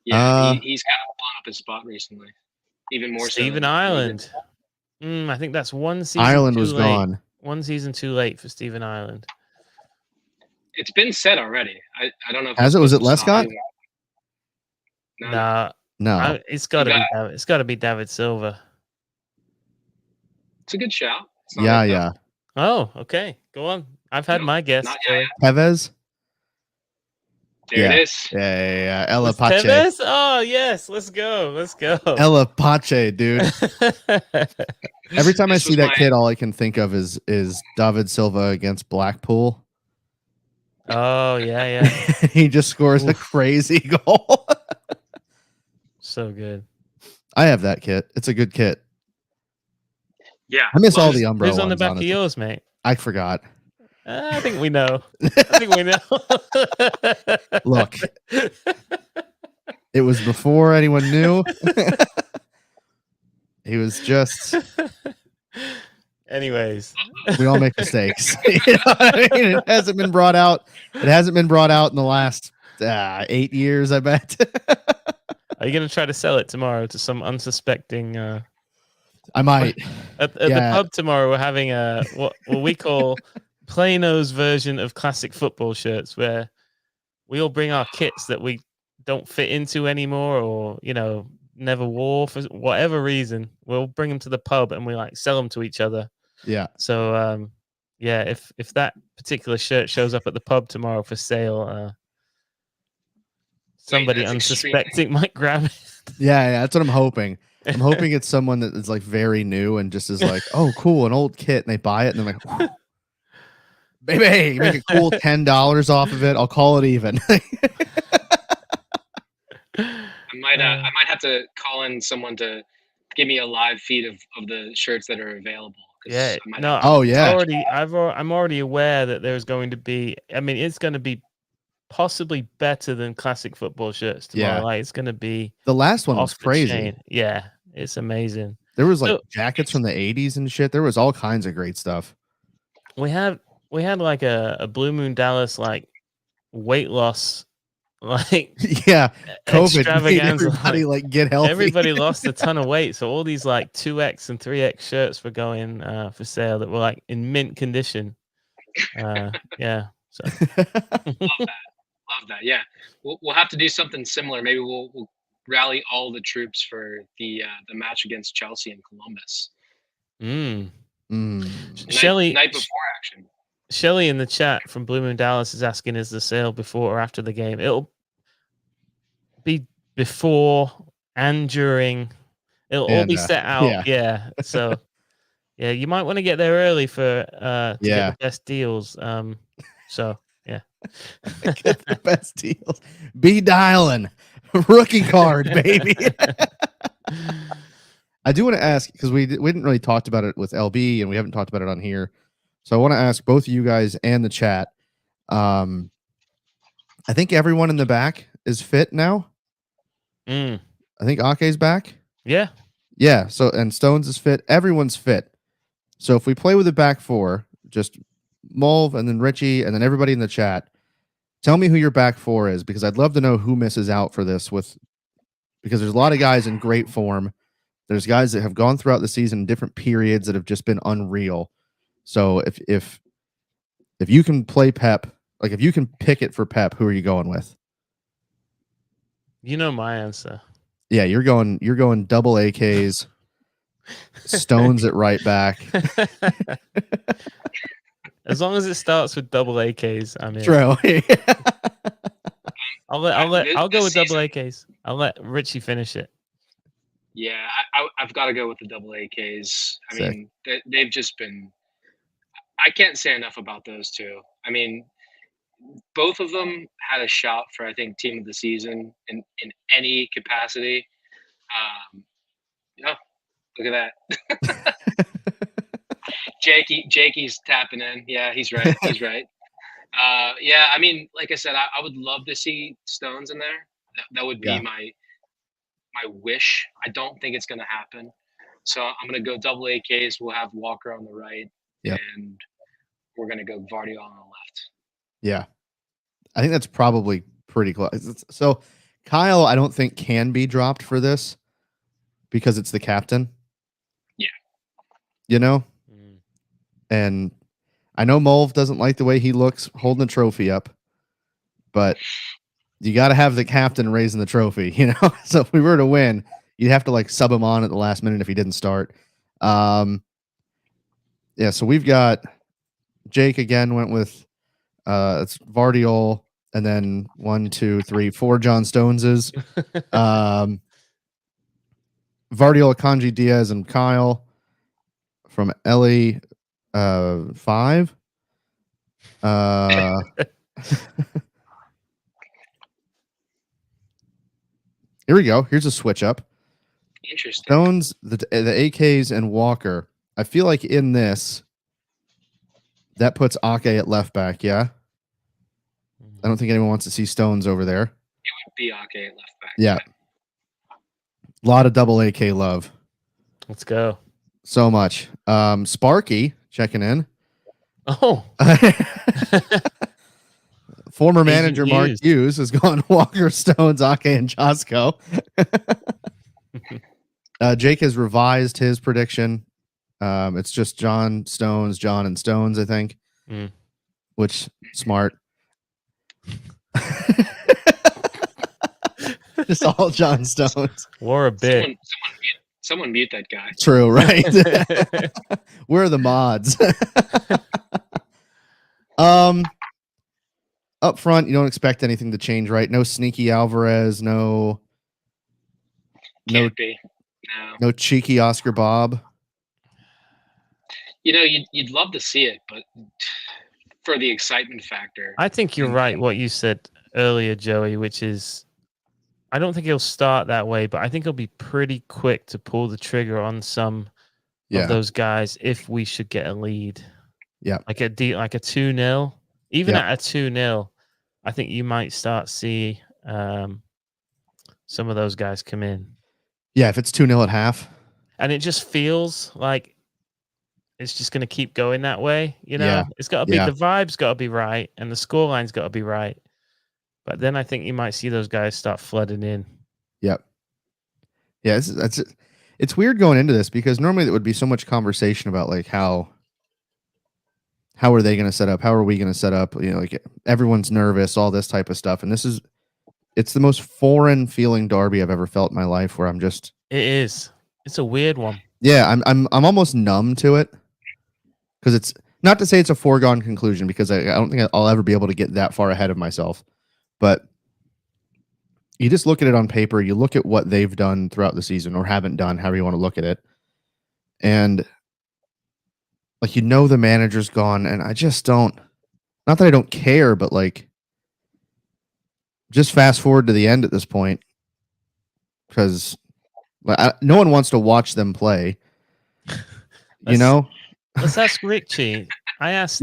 Speaker 4: Yeah, he's kind of blown up his spot recently. Even more
Speaker 3: Stephen
Speaker 4: so.
Speaker 3: Ireland. I think that's one season.
Speaker 2: Ireland
Speaker 3: too
Speaker 2: was
Speaker 3: late.
Speaker 2: gone.
Speaker 3: One season too late for Stephen Ireland.
Speaker 4: It's been said already. I don't know if
Speaker 2: Was it Lescott?
Speaker 3: No. It's got to be. It's got to be David Silva.
Speaker 4: It's a good shout.
Speaker 2: Yeah.
Speaker 3: Oh, okay. Go on. I've had my guess.
Speaker 2: Tevez.
Speaker 4: There it is.
Speaker 2: Yeah. Ella
Speaker 3: Was
Speaker 2: Pache.
Speaker 3: Tevez? Oh yes. Let's go.
Speaker 2: Ella Pache, dude. Every time I see that kid, all I can think of is David Silva against Blackpool.
Speaker 3: Oh yeah.
Speaker 2: He just scores a crazy goal.
Speaker 3: So good.
Speaker 2: I have that kit. It's a good kit.
Speaker 4: Yeah.
Speaker 2: I miss all the Umbro
Speaker 3: Who's on the
Speaker 2: ones,
Speaker 3: back
Speaker 2: honestly.
Speaker 3: of yours, mate?
Speaker 2: I forgot.
Speaker 3: I think we know.
Speaker 2: Look, it was before anyone knew. He was just.
Speaker 3: Anyways,
Speaker 2: we all make mistakes. You know what I mean? It hasn't been brought out. It hasn't been brought out in the last 8 years, I bet.
Speaker 3: Are you going to try to sell it tomorrow to some unsuspecting?
Speaker 2: I might.
Speaker 3: At the pub tomorrow, we're having what we call Plano's version of classic football shirts, where we all bring our kits that we don't fit into anymore, or never wore for whatever reason. We'll bring them to the pub and we like sell them to each other.
Speaker 2: Yeah.
Speaker 3: So if that particular shirt shows up at the pub tomorrow for sale, somebody unsuspecting might grab it.
Speaker 2: Yeah, that's what I'm hoping. I'm hoping it's someone that is like very new and just is like, oh, cool, an old kit, and they buy it and they're like, baby, make a cool $10 off of it. I'll call it even.
Speaker 4: I might have to call in someone to give me a live feed of the shirts that are available.
Speaker 3: Yeah. I'm already aware that there's going to be. I mean, it's going to be possibly better than classic football shirts tomorrow.
Speaker 2: Yeah.
Speaker 3: Like, it's going to be.
Speaker 2: The last one was crazy.
Speaker 3: Chain. Yeah, it's amazing.
Speaker 2: There was like jackets from the 80s and shit. There was all kinds of great stuff.
Speaker 3: We had like a Blue Moon Dallas like weight loss. Like
Speaker 2: COVID made everybody like get healthy.
Speaker 3: Everybody lost a ton of weight, so all these like 2X and 3X shirts were going for sale that were like in mint condition. Yeah, so
Speaker 4: love that. Yeah, we'll have to do something similar. Maybe we'll rally all the troops for the match against Chelsea and Columbus.
Speaker 3: Shelly,
Speaker 4: night before action.
Speaker 3: Shelly in the chat from Blue Moon Dallas is asking, is the sale before or after the game? It'll be before and during. It'll all be set out. Yeah. So, yeah, you might want to get there early for to get the best deals. So, yeah.
Speaker 2: Get the best deals. Be dialing. Rookie card, baby. I do want to ask, because we didn't really talk about it with LB and we haven't talked about it on here. So I want to ask both of you guys and the chat. I think everyone in the back is fit now. I think Ake's back.
Speaker 3: Yeah.
Speaker 2: Yeah. So, and Stones is fit. Everyone's fit. So if we play with the back four, just Mulv and then Richie and then everybody in the chat, tell me who your back four is, because I'd love to know who misses out for this because there's a lot of guys in great form. There's guys that have gone throughout the season in different periods that have just been unreal. So if you can play Pep, like if you can pick it for Pep, who are you going with?
Speaker 3: You know my answer.
Speaker 2: Yeah, you're going double AKs, Stones at right back.
Speaker 3: As long as it starts with double AKs, I'm in.
Speaker 2: True.
Speaker 3: I'll go with double AKs. I'll let Richie finish it.
Speaker 4: Yeah, I've got to go with the double AKs. I mean, they've just been. I can't say enough about those two. I mean, both of them had a shot for, I think, team of the season in any capacity. Look at that. Jakey's tapping in. Yeah, he's right. He's right. Yeah, I mean, like I said, I would love to see Stones in there. That would be my wish. I don't think it's going to happen. So I'm going to go double AKs. We'll have Walker on the right. And we're going to go Vardy on the left.
Speaker 2: Yeah. I think that's probably pretty close. So Kyle, I don't think can be dropped for this because it's the captain.
Speaker 4: Yeah.
Speaker 2: You know? And I know Mulv doesn't like the way he looks holding the trophy up, but you got to have the captain raising the trophy, you know? So if we were to win, you'd have to like sub him on at the last minute if he didn't start. Yeah, so we've got Jake again went with it's Vardiol, and then 1, 2, 3, 4 John Stoneses. Vardiol, Akanji, Diaz, and Kyle from Ellie 5. Here we go. Here's a switch up.
Speaker 4: Interesting.
Speaker 2: Stones, the AKs, and Walker. I feel like in this, that puts Ake at left back, yeah? I don't think anyone wants to see Stones over there.
Speaker 4: It would be Ake at left back.
Speaker 2: Yeah. A lot of double AK love.
Speaker 3: Let's go.
Speaker 2: So much. Sparky checking in.
Speaker 3: Oh.
Speaker 2: Former manager Mark Hughes has gone Walker, Stones, Ake, and Josko. Jake has revised his prediction. It's just John, Stones, John, and Stones, I think. Which, smart. Just all John Stones.
Speaker 3: War a bit.
Speaker 4: Someone mute that guy.
Speaker 2: True, right? Where are the mods? Up front, you don't expect anything to change, right? No sneaky Alvarez, no cheeky Oscar Bob.
Speaker 4: You know, you'd love to see it, but for the excitement factor.
Speaker 3: I think you're right what you said earlier, Joey, which is I don't think he'll start that way, but I think he'll be pretty quick to pull the trigger on some of those guys if we should get a lead.
Speaker 2: Yeah.
Speaker 3: Like a 2-0. Even at a 2-0, I think you might start see some of those guys come in.
Speaker 2: Yeah, if it's 2-0 at half.
Speaker 3: And it just feels like it's just going to keep going that way. You know, it's got to be the vibe's got to be right, and the scoreline's got to be right. But then I think you might see those guys start flooding in.
Speaker 2: Yep. Yeah, it's weird going into this because normally there would be so much conversation about like how are they going to set up? How are we going to set up? You know, like everyone's nervous, all this type of stuff. And it's the most foreign feeling derby I've ever felt in my life where I'm just.
Speaker 3: It is. It's a weird one.
Speaker 2: Yeah, I'm almost numb to it because it's not to say it's a foregone conclusion because I don't think I'll ever be able to get that far ahead of myself. But you just look at it on paper, you look at what they've done throughout the season or haven't done, however you want to look at it. And like, the manager's gone, and I just don't, not that I don't care, but like, just fast forward to the end at this point because no one wants to watch them play.
Speaker 3: Let's ask Richie. I asked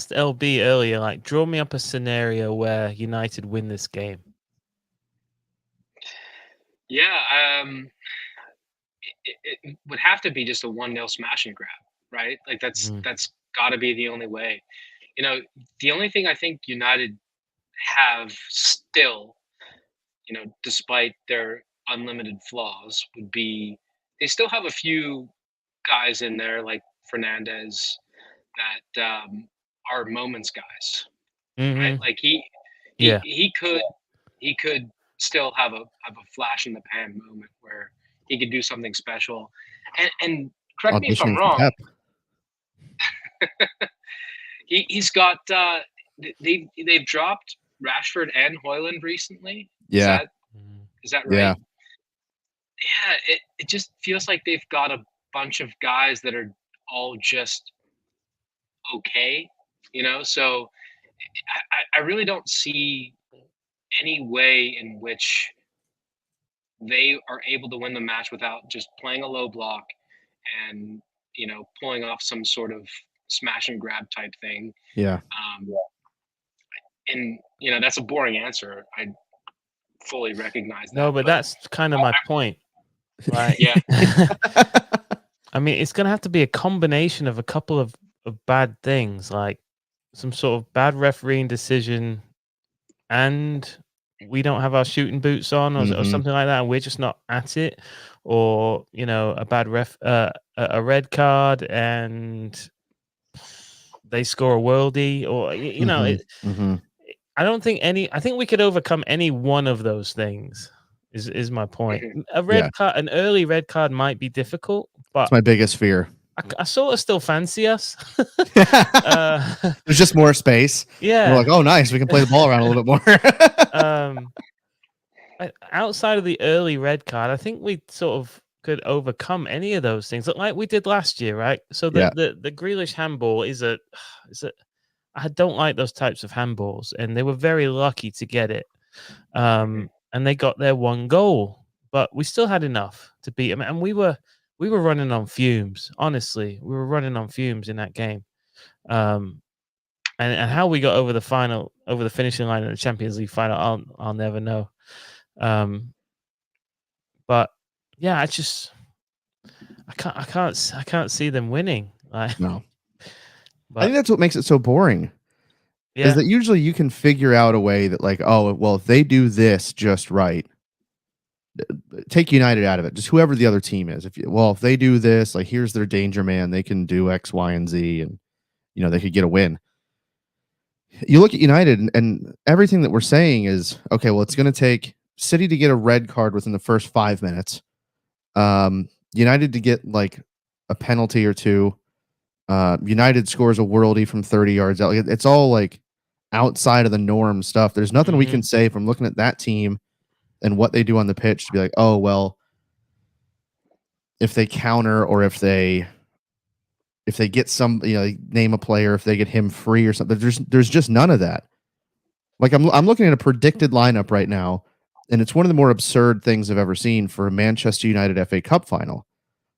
Speaker 3: LB earlier, like, draw me up a scenario where United win this game.
Speaker 4: Yeah, it would have to be just a 1-0 smash and grab, right? Like that's got to be the only way. You know, the only thing I think United have still, despite their unlimited flaws, would be they still have a few guys in there like Fernandez that are moments guys, right? Like he could still have a flash in the pan moment where he could do something special. And correct me if I'm wrong. He's got they've dropped Rashford and Højlund recently.
Speaker 2: Yeah.
Speaker 4: Is that right?
Speaker 2: Yeah.
Speaker 4: Yeah, it just feels like they've got a bunch of guys that are all just okay, so I really don't see any way in which they are able to win the match without just playing a low block and pulling off some sort of smash and grab type thing.
Speaker 2: Yeah.
Speaker 4: And that's a boring answer. I fully recognize that.
Speaker 3: No, but that's kind of my point. Right?
Speaker 4: Yeah.
Speaker 3: I mean, it's going to have to be a combination of a couple of bad things, like some sort of bad refereeing decision, and we don't have our shooting boots on, or something like that, and we're just not at it, or a bad a red card, and they score a worldie, or I don't think I think we could overcome any one of those things. Is my point. A red card, an early red card might be difficult, but
Speaker 2: it's my biggest fear.
Speaker 3: I sort of still fancy us.
Speaker 2: There's just more space.
Speaker 3: Yeah.
Speaker 2: We're like, oh, nice. We can play the ball around a little bit
Speaker 3: more. Outside of the early red card, I think we sort of could overcome any of those things, like we did last year, right? So the Grealish handball is I don't like those types of handballs, and they were very lucky to get it. And they got their one goal, but we still had enough to beat them. And we were running on fumes. Honestly, we were running on fumes in that game. And how we got over the finishing line in the Champions League final, I'll never know. But yeah, I can't see them winning.
Speaker 2: No, but I think that's what makes it so boring. is that usually you can figure out a way that like, oh, well, if they do this just right, take United out of it, just whoever the other team is. If they do this, like here's their danger man, they can do X, Y, and Z, and they could get a win. You look at United and everything that we're saying is okay. Well, it's going to take City to get a red card within the first 5 minutes. United to get like a penalty or two. United scores a worldie from 30 yards out. It's all like outside of the norm stuff. There's nothing we can say from looking at that team and what they do on the pitch to be like, oh, well, if they counter or if they get some, name a player, if they get him free or something, there's just none of that. Like I'm looking at a predicted lineup right now, and it's one of the more absurd things I've ever seen for a Manchester United FA Cup final.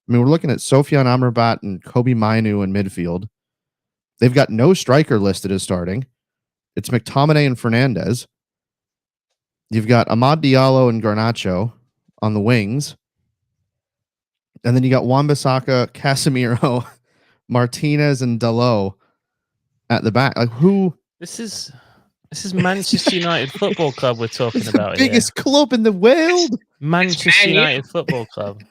Speaker 2: I mean, we're looking at Sofian Amrabat and Kobe Mainu in midfield. They've got no striker listed as starting. It's McTominay and Fernandes. You've got Amad Diallo and Garnacho on the wings. And then you got Wan-Bissaka, Casemiro, Martinez, and Dalot at the back. Like who?
Speaker 3: This is Manchester United Football Club we're talking about.
Speaker 2: The biggest club in the world.
Speaker 3: Manchester United Football Club.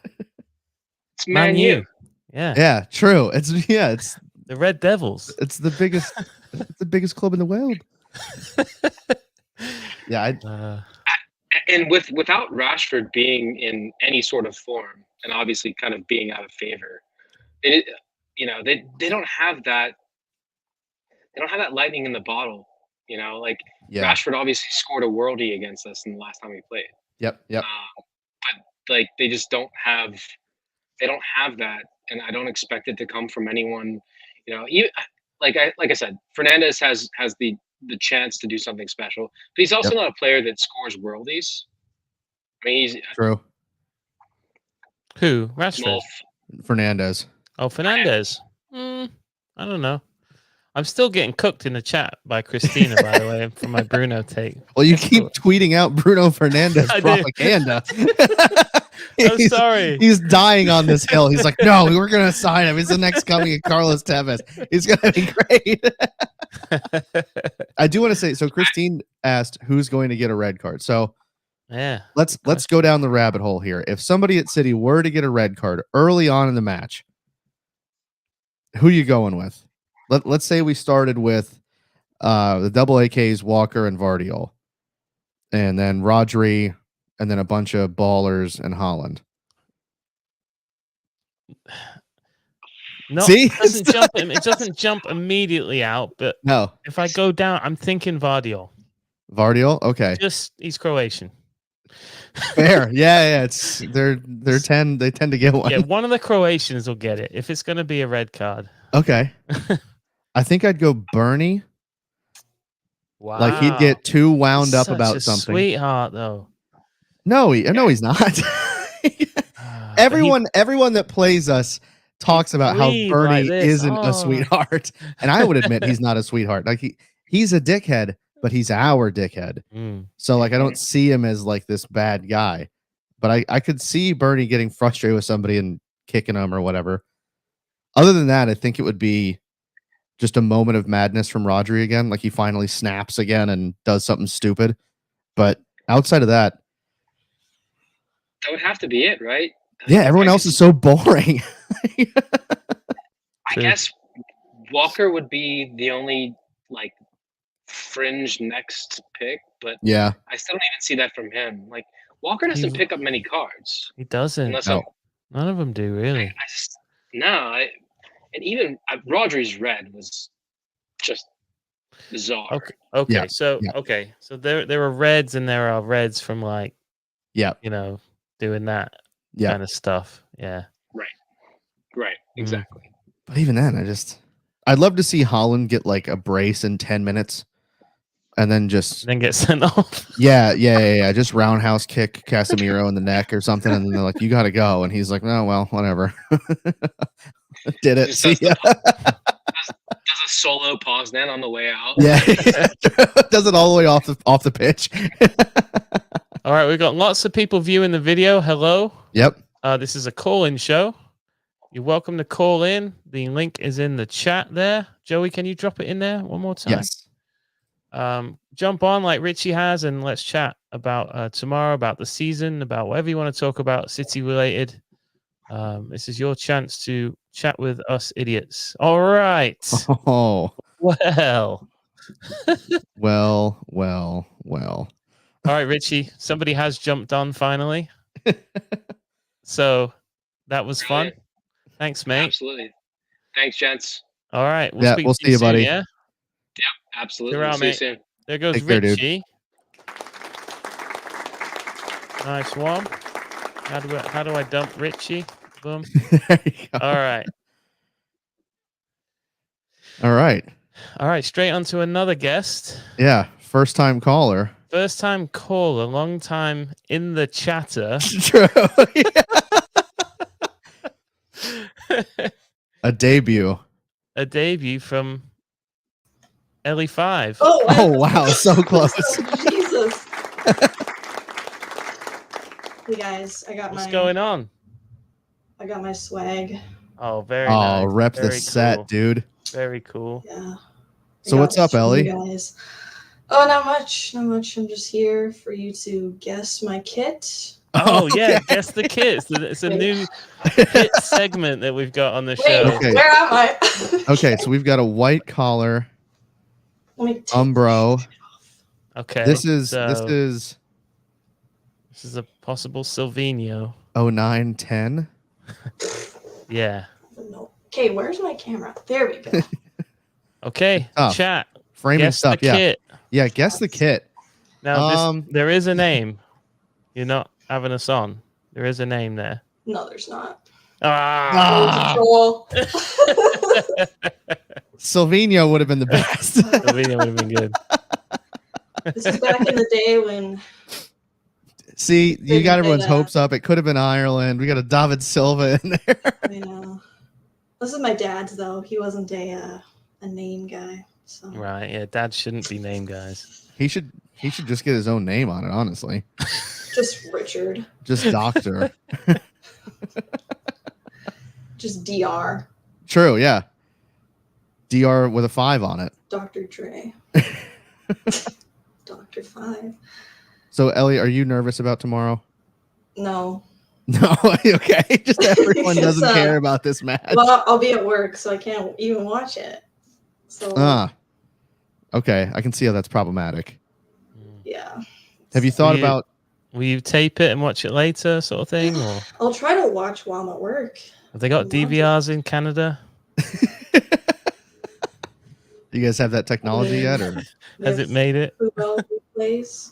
Speaker 4: It's Man U.
Speaker 3: Yeah.
Speaker 2: Yeah, true. It's
Speaker 3: the Red Devils.
Speaker 2: It's the biggest it's the biggest club in the world. Yeah,
Speaker 4: and without Rashford being in any sort of form and obviously kind of being out of favor, they don't have that. They don't have that lightning in the bottle. Rashford obviously scored a worldie against us in the last time we played.
Speaker 2: Yep.
Speaker 4: But like they just don't have. They don't have that, and I don't expect it to come from anyone. Like I said, Fernandes has the chance to do something special, but he's also not a player that scores worldies. I mean, he's
Speaker 2: true.
Speaker 3: Who? Rashford?
Speaker 2: Fernandes.
Speaker 3: Oh, Fernandes. I don't know. I'm still getting cooked in the chat by Christina, by the way, for my Bruno take.
Speaker 2: Well, you keep tweeting out Bruno Fernandes propaganda.
Speaker 3: I'm sorry.
Speaker 2: He's dying on this hill. He's like, no, we're going to sign him. He's the next coming of Carlos Tevez. He's going to be great. I do want to say, so Christine asked who's going to get a red card. So
Speaker 3: yeah,
Speaker 2: let's go down the rabbit hole here. If somebody at City were to get a red card early on in the match, who are you going with? Let's say we started with the double AKs, Walker and Vardiol, and then Rodri, and then a bunch of ballers and Holland.
Speaker 3: No,
Speaker 2: see,
Speaker 3: it doesn't jump immediately out. But
Speaker 2: no,
Speaker 3: if I go down, I'm thinking Vardiol.
Speaker 2: Vardiol, okay.
Speaker 3: He's Croatian.
Speaker 2: Fair, yeah. It's they're 10. They tend to get one.
Speaker 3: Yeah, one of the Croatians will get it if it's going to be a red card.
Speaker 2: Okay. I think I'd go Bernie.
Speaker 3: Wow.
Speaker 2: Like he'd get too wound up about
Speaker 3: a
Speaker 2: something.
Speaker 3: Sweetheart, though.
Speaker 2: No, he's not. Everyone that plays us talks about how Bernie isn't a sweetheart, and I would admit he's not a sweetheart. Like he's a dickhead, but he's our dickhead. So like I don't see him as like this bad guy, but I could see Bernie getting frustrated with somebody and kicking him or whatever. Other than that, I think it would be just a moment of madness from Rodri again. Like he finally snaps again and does something stupid. But outside of that,
Speaker 4: that would have to be it, right?
Speaker 2: Yeah, everyone else is so boring.
Speaker 4: I guess Walker would be the only like fringe next pick, but
Speaker 2: yeah,
Speaker 4: I still don't even see that from him. Like Walker doesn't pick up many cards.
Speaker 3: He doesn't.
Speaker 2: No.
Speaker 3: None of them do really.
Speaker 4: And even Rodri's red was just bizarre.
Speaker 3: Okay.
Speaker 2: Yeah.
Speaker 3: So there are reds and there are reds from like doing that kind of stuff. Yeah.
Speaker 4: Right. Exactly.
Speaker 2: But even then, I'd love to see Holland get like a brace in 10 minutes and then
Speaker 3: get sent off.
Speaker 2: Yeah. Just roundhouse kick Casemiro in the neck or something. And then they're like, you got to go. And he's like, no, well, whatever. Did it. See ya.
Speaker 4: Does a solo pause then on the way out.
Speaker 2: Yeah. Does it all the way off the pitch.
Speaker 3: All right. We've got lots of people viewing the video. Hello.
Speaker 2: Yep.
Speaker 3: This is a call-in show. You're welcome to call in. The link is in the chat there. Joey, can you drop it in there one more time?
Speaker 2: Yes.
Speaker 3: jump on like Richie has, and let's chat about tomorrow, about the season, about whatever you want to talk about, City related. This is your chance to chat with us idiots. All right.
Speaker 2: Oh,
Speaker 3: Well.
Speaker 2: well.
Speaker 3: All right, Richie. Somebody has jumped on finally. So that was fun. Thanks, mate.
Speaker 4: Absolutely. Thanks, gents.
Speaker 3: All right.
Speaker 2: Yeah, we'll see you,
Speaker 3: soon,
Speaker 2: buddy.
Speaker 3: Yeah.
Speaker 4: Absolutely.
Speaker 3: Hurrah,
Speaker 4: See you
Speaker 3: mate.
Speaker 4: soon.
Speaker 3: There goes
Speaker 2: Take care, dude.
Speaker 3: Richie. Nice one. How do I dump Richie? Boom.
Speaker 2: There you go.
Speaker 3: All right.
Speaker 2: All right.
Speaker 3: All right. Straight on to another guest.
Speaker 2: Yeah. First time caller.
Speaker 3: First time caller, long time in the chatter.
Speaker 2: True. A debut.
Speaker 3: A debut from Ellie5.
Speaker 2: Oh wow, so close.
Speaker 6: Jesus. Hey guys,
Speaker 3: What's going on?
Speaker 6: I got my swag.
Speaker 3: Oh, very nice.
Speaker 2: Rep the
Speaker 3: Very
Speaker 2: set,
Speaker 3: cool.
Speaker 2: dude.
Speaker 3: Very cool.
Speaker 6: Yeah.
Speaker 2: So what's up, Ellie?
Speaker 6: Guys. Oh, not much. Not much. I'm just here for you to guess my kit.
Speaker 3: Oh, yeah,
Speaker 2: Okay.
Speaker 3: guess the kit. It's a new kit segment that we've got on the
Speaker 6: Wait,
Speaker 3: show.
Speaker 2: Okay.
Speaker 6: where am I?
Speaker 2: Okay, so we've got a white collar
Speaker 6: Let me take
Speaker 2: Umbro.
Speaker 3: Okay.
Speaker 2: This is
Speaker 3: This is a possible Silvino.
Speaker 2: 0910.
Speaker 3: Yeah.
Speaker 6: No. Okay, where's my camera? There we go.
Speaker 3: Okay.
Speaker 2: Oh,
Speaker 3: Chat.
Speaker 2: Framing
Speaker 3: Guess
Speaker 2: stuff.
Speaker 3: the
Speaker 2: Yeah.
Speaker 3: kit.
Speaker 2: Yeah, guess the kit.
Speaker 3: Now, there is a name. You're not having us on. There is a name there.
Speaker 6: No, there's not.
Speaker 3: Ah.
Speaker 6: Control.
Speaker 2: Silvino would have been the best.
Speaker 3: Silvino would have been good.
Speaker 6: This is back in the day when
Speaker 2: See, you
Speaker 6: Didn't
Speaker 2: got
Speaker 6: say
Speaker 2: everyone's
Speaker 6: that.
Speaker 2: hopes up. It could have been Ireland. We got a David Silva in there.
Speaker 6: I know. This is my dad's though. He wasn't a name guy. So
Speaker 3: Right. Yeah. Dad shouldn't be named, guys.
Speaker 2: He should just get his own name on it, honestly.
Speaker 6: just Richard.
Speaker 2: Just doctor.
Speaker 6: Just DR.
Speaker 2: True, yeah. DR with a 5 on it.
Speaker 6: Dr. Dre. Dr. 5.
Speaker 2: So Ellie, are you nervous about tomorrow?
Speaker 6: No.
Speaker 2: No, okay. Just everyone
Speaker 6: Because,
Speaker 2: doesn't care about this match.
Speaker 6: Well, I'll be at work, so I can't even watch it. So
Speaker 2: Okay, I can see how that's problematic.
Speaker 6: yeah.
Speaker 2: Have you thought about
Speaker 3: Will you tape it and watch it later, sort of thing, or
Speaker 6: I'll try to watch while I'm at work.
Speaker 3: have they got DVRs in Canada?
Speaker 2: do you guys have that technology yet or
Speaker 3: Has it made it?
Speaker 6: Fubo replays,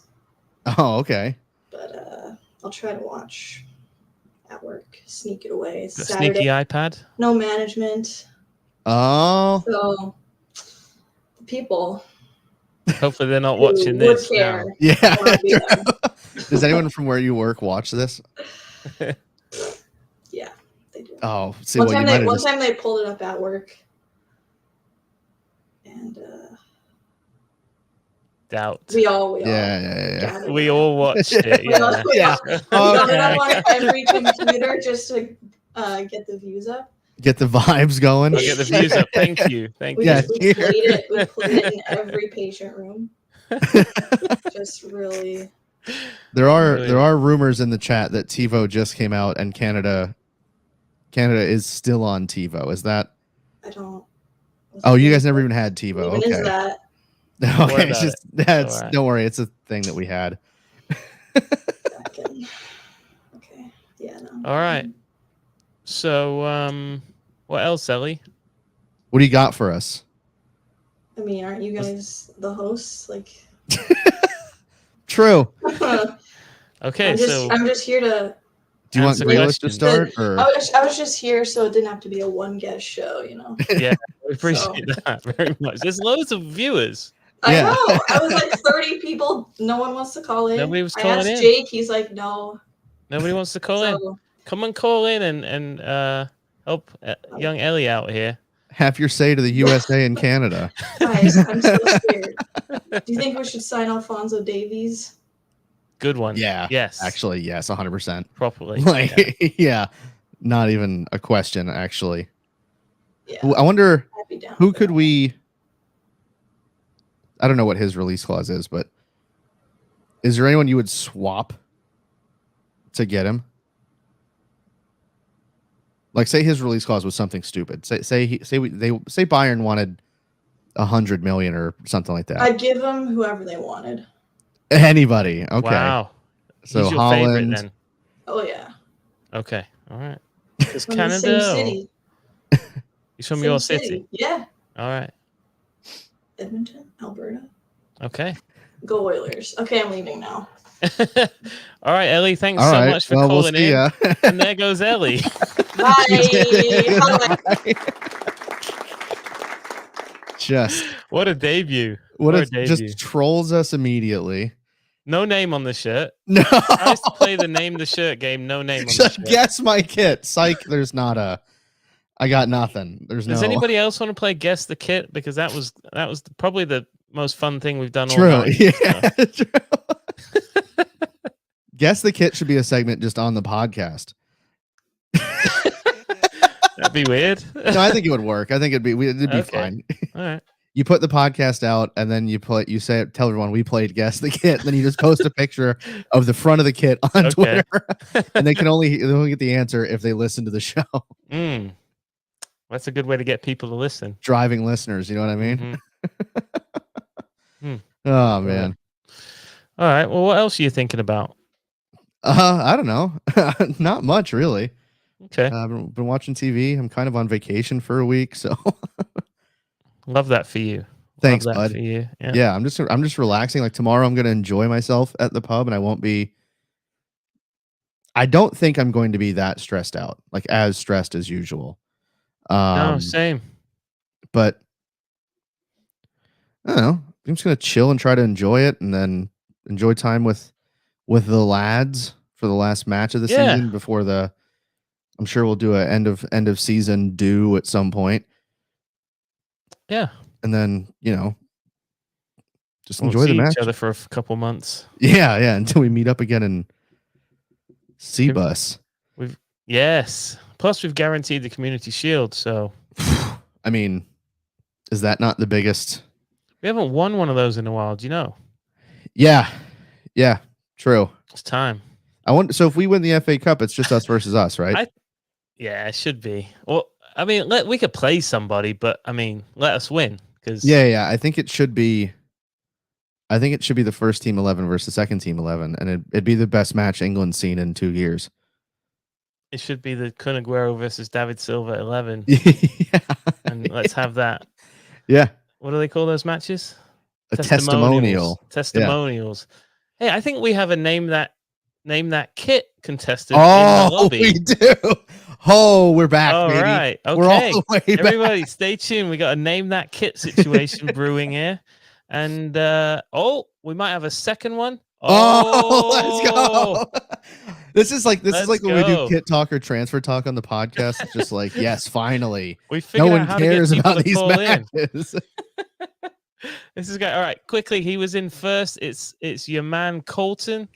Speaker 2: Oh, okay.
Speaker 6: but I'll try to watch at work. Sneak it away. It's
Speaker 3: Got
Speaker 6: Saturday.
Speaker 3: sneaky iPad?
Speaker 6: No management.
Speaker 2: Oh,
Speaker 6: So the people
Speaker 3: Hopefully they're not
Speaker 6: who
Speaker 3: watching
Speaker 6: would
Speaker 3: this
Speaker 6: care.
Speaker 3: now.
Speaker 2: yeah.
Speaker 6: wanna be there.
Speaker 2: Does anyone from where you work watch this?
Speaker 6: Yeah, they do.
Speaker 2: Oh, see, well, you might have
Speaker 6: One
Speaker 2: just...
Speaker 6: time they pulled it up at work, and
Speaker 3: Doubt.
Speaker 6: we all
Speaker 2: Yeah.
Speaker 6: gathered
Speaker 3: We
Speaker 6: there.
Speaker 3: all watched it.
Speaker 6: We all-
Speaker 3: Yeah.
Speaker 6: we all-
Speaker 2: Yeah.
Speaker 6: we got it
Speaker 3: Okay.
Speaker 6: on every computer just to get the views up.
Speaker 2: Get the vibes going.
Speaker 3: I'll get the views up. Thank you. Thank
Speaker 6: We,
Speaker 3: you.
Speaker 2: Yeah,
Speaker 6: we
Speaker 2: cheers.
Speaker 6: played it. We played it in every patient room. Just really.
Speaker 2: There are
Speaker 3: Really?
Speaker 2: rumors in the chat that TiVo just came out and Canada is still on TiVo. Is that?
Speaker 6: I don't.
Speaker 2: Oh, you guys never even had TiVo.
Speaker 6: Even is
Speaker 2: Okay.
Speaker 6: that?
Speaker 3: worry
Speaker 2: Okay, it's
Speaker 3: about
Speaker 2: just that's
Speaker 3: alright.
Speaker 2: don't worry, it's a thing that we had.
Speaker 6: Back in. Okay. Yeah. No.
Speaker 3: All right. So, what else, Ellie?
Speaker 2: What do you got for us?
Speaker 6: I mean, aren't you guys the hosts? Like.
Speaker 2: True.
Speaker 3: Okay,
Speaker 6: I'm just here to.
Speaker 2: Do you want
Speaker 3: Answer
Speaker 2: Grealish to
Speaker 3: questions.
Speaker 2: start or
Speaker 6: I was just here so it didn't have to be a one guest show, you know.
Speaker 3: yeah, we appreciate that very much. There's loads of viewers.
Speaker 2: Yeah.
Speaker 6: I know. I was like 30 people. No one wants to call in.
Speaker 3: Nobody was
Speaker 6: I
Speaker 3: calling
Speaker 6: asked
Speaker 3: in.
Speaker 6: Jake. He's like, no.
Speaker 3: Nobody wants to call in.
Speaker 6: So,
Speaker 3: Come and call in and help young Ellie out here.
Speaker 2: have your say to the USA and Canada?
Speaker 6: guys, I'm so scared. Do you think we should sign Alfonso Davies?
Speaker 3: Good one.
Speaker 2: Yeah.
Speaker 3: Yes.
Speaker 2: Actually, yes, 100%.
Speaker 3: Properly.
Speaker 2: Like,
Speaker 3: yeah.
Speaker 2: yeah, not even a question. Actually,
Speaker 6: Yeah.
Speaker 2: I wonder
Speaker 6: I'd be down
Speaker 2: who
Speaker 6: for
Speaker 2: could
Speaker 6: that.
Speaker 2: we I don't know what his release clause is, but is there anyone you would swap to get him? Like, say his release clause was something stupid. Say Bayern wanted 100 million or something like that.
Speaker 6: I'd give them whoever they wanted.
Speaker 2: Anybody? Okay.
Speaker 3: Wow.
Speaker 2: So
Speaker 3: He's your
Speaker 2: Holland.
Speaker 3: favorite then.
Speaker 6: Oh yeah.
Speaker 3: Okay. All right. Because
Speaker 6: From the
Speaker 3: Canada.
Speaker 6: same city.
Speaker 3: He's from
Speaker 6: Same
Speaker 3: your city.
Speaker 6: Yeah.
Speaker 3: All right.
Speaker 6: Edmonton, Alberta.
Speaker 3: Okay.
Speaker 6: Go Oilers. Okay, I'm leaving now.
Speaker 3: All right, Ellie. Thanks
Speaker 2: All
Speaker 3: so
Speaker 2: right.
Speaker 3: much for
Speaker 2: Well, we'll
Speaker 3: calling
Speaker 2: see
Speaker 3: in.
Speaker 2: ya.
Speaker 3: And there goes Ellie.
Speaker 6: Bye.
Speaker 2: Just
Speaker 3: What a debut.
Speaker 2: what
Speaker 3: a
Speaker 2: it
Speaker 3: debut.
Speaker 2: just trolls us immediately.
Speaker 3: No name on the shirt.
Speaker 2: No.
Speaker 3: Tries to play the name the shirt game. No name on the
Speaker 2: Just
Speaker 3: shirt.
Speaker 2: guess my kit. Psych. There's not a. I got nothing. There's
Speaker 3: Does
Speaker 2: no.
Speaker 3: anybody else want to play guess the kit? Because that was probably the most fun thing we've done all
Speaker 2: True.
Speaker 3: night.
Speaker 2: Yeah. True. Guess the kit should be a segment just on the podcast.
Speaker 3: That'd be weird.
Speaker 2: No, I think it would work. I think it'd be
Speaker 3: Okay.
Speaker 2: fine.
Speaker 3: All right.
Speaker 2: You put the podcast out and then you tell everyone we played guess the kit. Then you just post a picture of the front of the kit on
Speaker 3: Okay.
Speaker 2: Twitter, and they'll only get the answer if they listen to the show.
Speaker 3: That's a good way to get people to listen.
Speaker 2: Driving listeners, you know what I mean?
Speaker 3: Mhm.
Speaker 2: Oh man.
Speaker 3: All right. Well, what else are you thinking about?
Speaker 2: I don't know. Not much really.
Speaker 3: Okay.
Speaker 2: I've been watching TV. I'm kind of on vacation for a week, so
Speaker 3: Love that for you.
Speaker 2: thanks,
Speaker 3: Love that
Speaker 2: bud.
Speaker 3: for you. Yeah.
Speaker 2: Yeah, I'm just relaxing. Like tomorrow, I'm gonna enjoy myself at the pub, and I won't be. I don't think I'm going to be that stressed out, like as stressed as usual.
Speaker 3: No, same.
Speaker 2: But I don't know. I'm just gonna chill and try to enjoy it, and then enjoy time with the lads for the last match of the
Speaker 3: Yeah.
Speaker 2: season before the. I'm sure we'll do a end of season do at some point.
Speaker 3: Yeah.
Speaker 2: And then, just
Speaker 3: We'll
Speaker 2: enjoy the
Speaker 3: see
Speaker 2: match.
Speaker 3: each other for a couple months.
Speaker 2: Yeah, until we meet up again in C-Bus.
Speaker 3: Yes. Plus, we've guaranteed the community shield, so
Speaker 2: I mean, is that not the biggest?
Speaker 3: we haven't won one of those in a while. Do you know?
Speaker 2: Yeah, true.
Speaker 3: It's time.
Speaker 2: I wonder. So if we win the FA Cup, it's just us versus us, right?
Speaker 3: Yeah, it should be. Well, I mean, we could play somebody, but I mean, let us win because
Speaker 2: Yeah. I think it should be. I think it should be the first team 11 versus second team 11, and it'd be the best match England's seen in 2 years.
Speaker 3: it should be the Kun Aguero versus David Silva 11,
Speaker 2: Yeah.
Speaker 3: and let's have that.
Speaker 2: Yeah.
Speaker 3: What do they call those matches?
Speaker 2: A testimonial.
Speaker 3: Testimonials. Hey, I think we have a name that kit contestant in
Speaker 2: Oh,
Speaker 3: the lobby.
Speaker 2: we do. Oh, we're back,
Speaker 3: All
Speaker 2: baby.
Speaker 3: right. Okay.
Speaker 2: We're all the way back.
Speaker 3: Everybody, stay tuned. We got a name that kit situation brewing here, and we might have a second one.
Speaker 2: Oh, let's go. This is like
Speaker 3: Let's
Speaker 2: when we do
Speaker 3: go.
Speaker 2: kit talk or transfer talk on the podcast. It's just like, yes, finally.
Speaker 3: We
Speaker 2: No
Speaker 3: figured out
Speaker 2: one
Speaker 3: how to get
Speaker 2: cares
Speaker 3: people
Speaker 2: about
Speaker 3: to
Speaker 2: these
Speaker 3: call in.
Speaker 2: matches.
Speaker 3: This is great. All right, quickly. He was in first. It's your man Colton.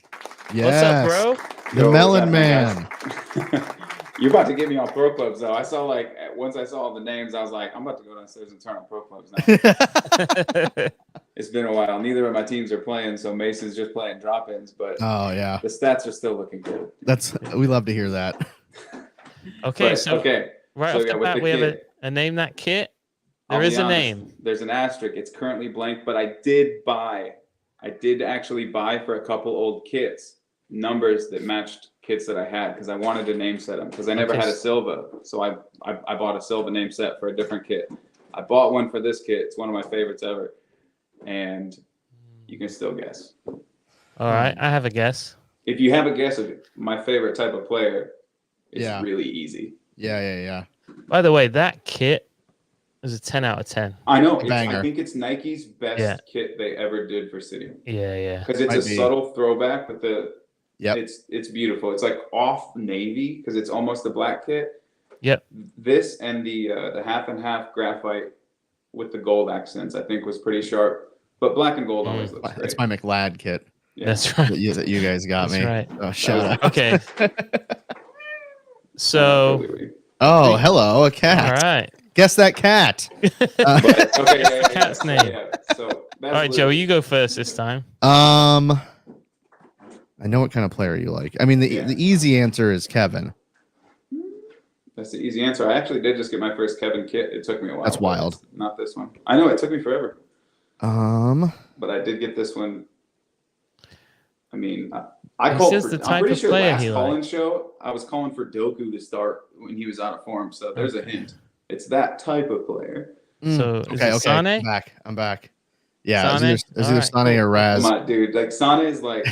Speaker 2: Yes.
Speaker 3: What's up,
Speaker 2: The
Speaker 7: Yo,
Speaker 2: Melon
Speaker 7: what's
Speaker 2: Man.
Speaker 7: happening, guys? You're about to get me on Pro Clubs, though. I saw once I saw all the names, I was like, I'm about to go downstairs and turn on Pro Clubs now.
Speaker 3: bro?
Speaker 7: It's been a while. Neither of my teams are playing, so Mason's just playing drop-ins, but
Speaker 2: Oh yeah.
Speaker 7: the stats are still looking good.
Speaker 2: We love to hear that.
Speaker 3: Okay,
Speaker 7: But,
Speaker 3: so
Speaker 7: okay,
Speaker 3: right
Speaker 7: so
Speaker 3: off
Speaker 7: yeah,
Speaker 3: the
Speaker 7: with
Speaker 3: bat,
Speaker 7: the
Speaker 3: we have
Speaker 7: kit,
Speaker 3: a name that kit.
Speaker 7: I'll
Speaker 3: There
Speaker 7: be
Speaker 3: is a
Speaker 7: honest,
Speaker 3: name.
Speaker 7: There's an asterisk. It's currently blank, but I did actually buy for a couple old kits numbers that matched kits that I had because I wanted to name set them because I never
Speaker 3: Okay.
Speaker 7: had a Silva, so I bought a Silva name set for a different kit. I bought one for this kit. It's one of my favorites ever, and you can still guess.
Speaker 3: All right, I have a guess.
Speaker 7: If you have a guess of my favorite type of player, it's
Speaker 2: Yeah.
Speaker 7: really easy.
Speaker 2: Yeah.
Speaker 3: By the way, that kit is a 10 out of 10.
Speaker 7: I know.
Speaker 2: Banger.
Speaker 7: I think it's Nike's best
Speaker 3: Yeah.
Speaker 7: kit they ever did for City
Speaker 3: Yeah.
Speaker 7: because it's
Speaker 2: Might
Speaker 7: a
Speaker 2: be.
Speaker 7: subtle throwback, but
Speaker 2: Yep.
Speaker 7: it's beautiful. It's like off navy because it's almost a black kit.
Speaker 3: Yep.
Speaker 7: This and the half and half graphite with the gold accents, I think, was pretty sharp. But black and gold always looks great.
Speaker 2: That's my McLad kit
Speaker 7: Yeah.
Speaker 3: That's right.
Speaker 2: that you guys got
Speaker 3: That's
Speaker 2: me.
Speaker 3: right.
Speaker 2: Oh, shout out.
Speaker 3: Okay. So,
Speaker 7: Totally.
Speaker 2: Oh, hello, a
Speaker 3: all
Speaker 2: cat.
Speaker 3: right.
Speaker 2: Guess that cat.
Speaker 7: But, okay,
Speaker 3: Cat's
Speaker 7: so,
Speaker 3: name.
Speaker 7: yeah. So
Speaker 3: All right, Joey, you go first this time.
Speaker 2: I know what kind of player you like. I mean, the
Speaker 7: Yeah.
Speaker 2: easy answer is Kevin.
Speaker 7: That's the easy answer. I actually did just get my first Kevin kit. It took me a while.
Speaker 2: That's
Speaker 7: but
Speaker 2: wild.
Speaker 7: it's not this one. I know it took me forever,
Speaker 2: But
Speaker 7: but I did get this one. I mean, I
Speaker 3: He
Speaker 7: called
Speaker 3: says
Speaker 7: for.
Speaker 3: the
Speaker 7: I'm
Speaker 3: type
Speaker 7: pretty
Speaker 3: of
Speaker 7: sure
Speaker 3: player
Speaker 7: last
Speaker 3: he
Speaker 7: call-in show I was calling for Doku to start when he was out of form. So there's a hint. It's that type of player.
Speaker 3: So is
Speaker 2: okay,
Speaker 3: it
Speaker 2: okay,
Speaker 3: Sane?
Speaker 2: I'm back. Yeah,
Speaker 3: Sane?
Speaker 2: it's either
Speaker 3: Alright,
Speaker 2: Sane
Speaker 3: cool.
Speaker 2: or Raz.
Speaker 7: My dude, like Sane is like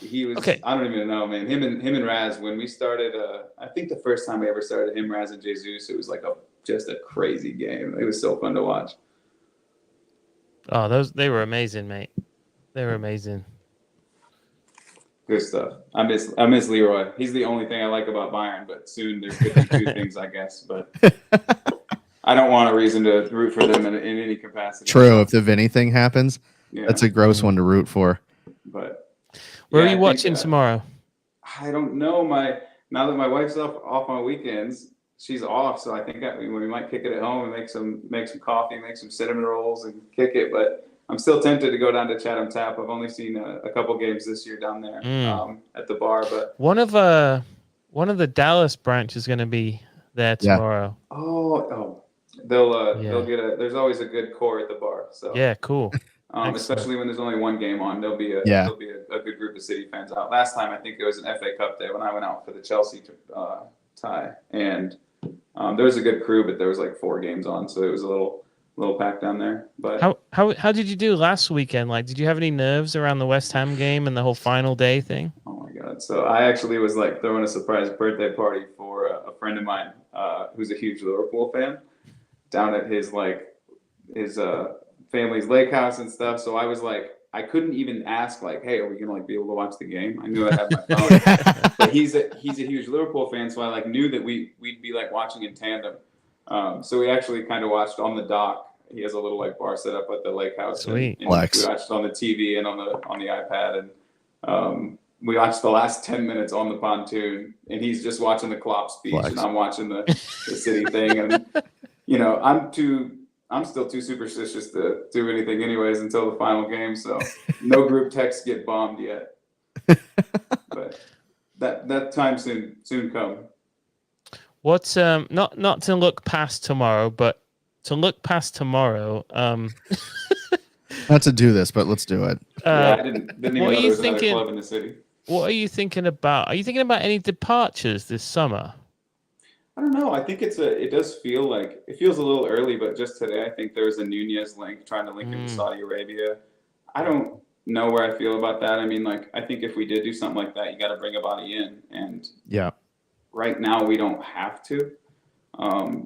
Speaker 7: he was.
Speaker 3: Okay.
Speaker 7: I don't even know, man. Him and Raz when we started. I think the first time we ever started him, Raz and Jesus, it was like just a crazy game. It was so fun to watch.
Speaker 3: Oh, they were amazing, mate. They were amazing.
Speaker 7: Good stuff. I miss Leroy. He's the only thing I like about Bayern, but soon there could be two things, I guess. But I don't want a reason to root for them in any capacity.
Speaker 2: True. If the Vinny thing happens,
Speaker 7: Yeah,
Speaker 2: that's a gross one to root for.
Speaker 7: but
Speaker 3: Where
Speaker 7: yeah,
Speaker 3: are you
Speaker 7: I
Speaker 3: watching
Speaker 7: think,
Speaker 3: tomorrow?
Speaker 7: I don't know. Now that my wife's off on weekends, she's off, so I think we might kick it at home and make some coffee, make some cinnamon rolls, and kick it. But I'm still tempted to go down to Chatham Tap. I've only seen a couple games this year down there at the bar, but
Speaker 3: One of the Dallas branch is going to be there
Speaker 2: Yeah.
Speaker 3: tomorrow.
Speaker 7: they'll get there's always a good core at the bar. So
Speaker 3: Yeah, cool. Excellent.
Speaker 7: especially when there's only one game on, there'll be a good group of City fans out. Last time I think it was an FA Cup day when I went out for the Chelsea tie, and there was a good crew, but there was like 4 games on, so it was a little packed down there. But
Speaker 3: How did you do last weekend? Like, did you have any nerves around the West Ham game and the whole final day thing?
Speaker 7: oh my god! So I actually was like throwing a surprise birthday party for a friend of mine who's a huge Liverpool fan down at his family's lake house and stuff. So I was like, I couldn't even ask like, hey, are we gonna be able to watch the game? I knew I had my phone, but he's a huge Liverpool fan, so I knew that we'd be watching in tandem. So we actually kind of watched on the dock. He has a little bar set up at the lake house.
Speaker 3: Sweet.
Speaker 7: And we watched on the TV and on the iPad, and we watched the last 10 minutes on the pontoon. And he's just watching the Klopp speech, and I'm watching the City thing. And I'm still too superstitious to do anything, anyways, until the final game. So no group texts get bombed yet, but that time soon come.
Speaker 3: What's not to look past tomorrow, but to look past tomorrow.
Speaker 2: Not to do this, but let's do it.
Speaker 7: I didn't even know
Speaker 3: what are
Speaker 7: there
Speaker 3: you
Speaker 7: was another
Speaker 3: thinking?
Speaker 7: club in the city.
Speaker 3: What are you thinking about? Are you thinking about any departures this summer?
Speaker 7: I don't know. I think it does feel like it feels a little early, but just today I think there was a Nunez link trying to link into Saudi Arabia. I don't know where I feel about that. I mean, I think if we did do something like that, you got to bring a body in, and right now we don't have to.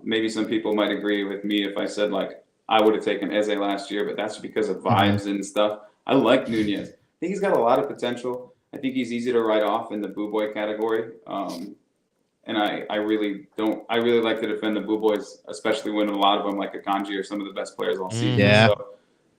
Speaker 7: Maybe some people might agree with me if I said I would have taken Eze last year, but that's because of vibes and stuff. I like Nunez. I think he's got a lot of potential. I think he's easy to write off in the Boo Boy category. And I really like to defend the Boo Boys, especially when a lot of them, like Akanji, are some of the best players all season.
Speaker 2: Yeah.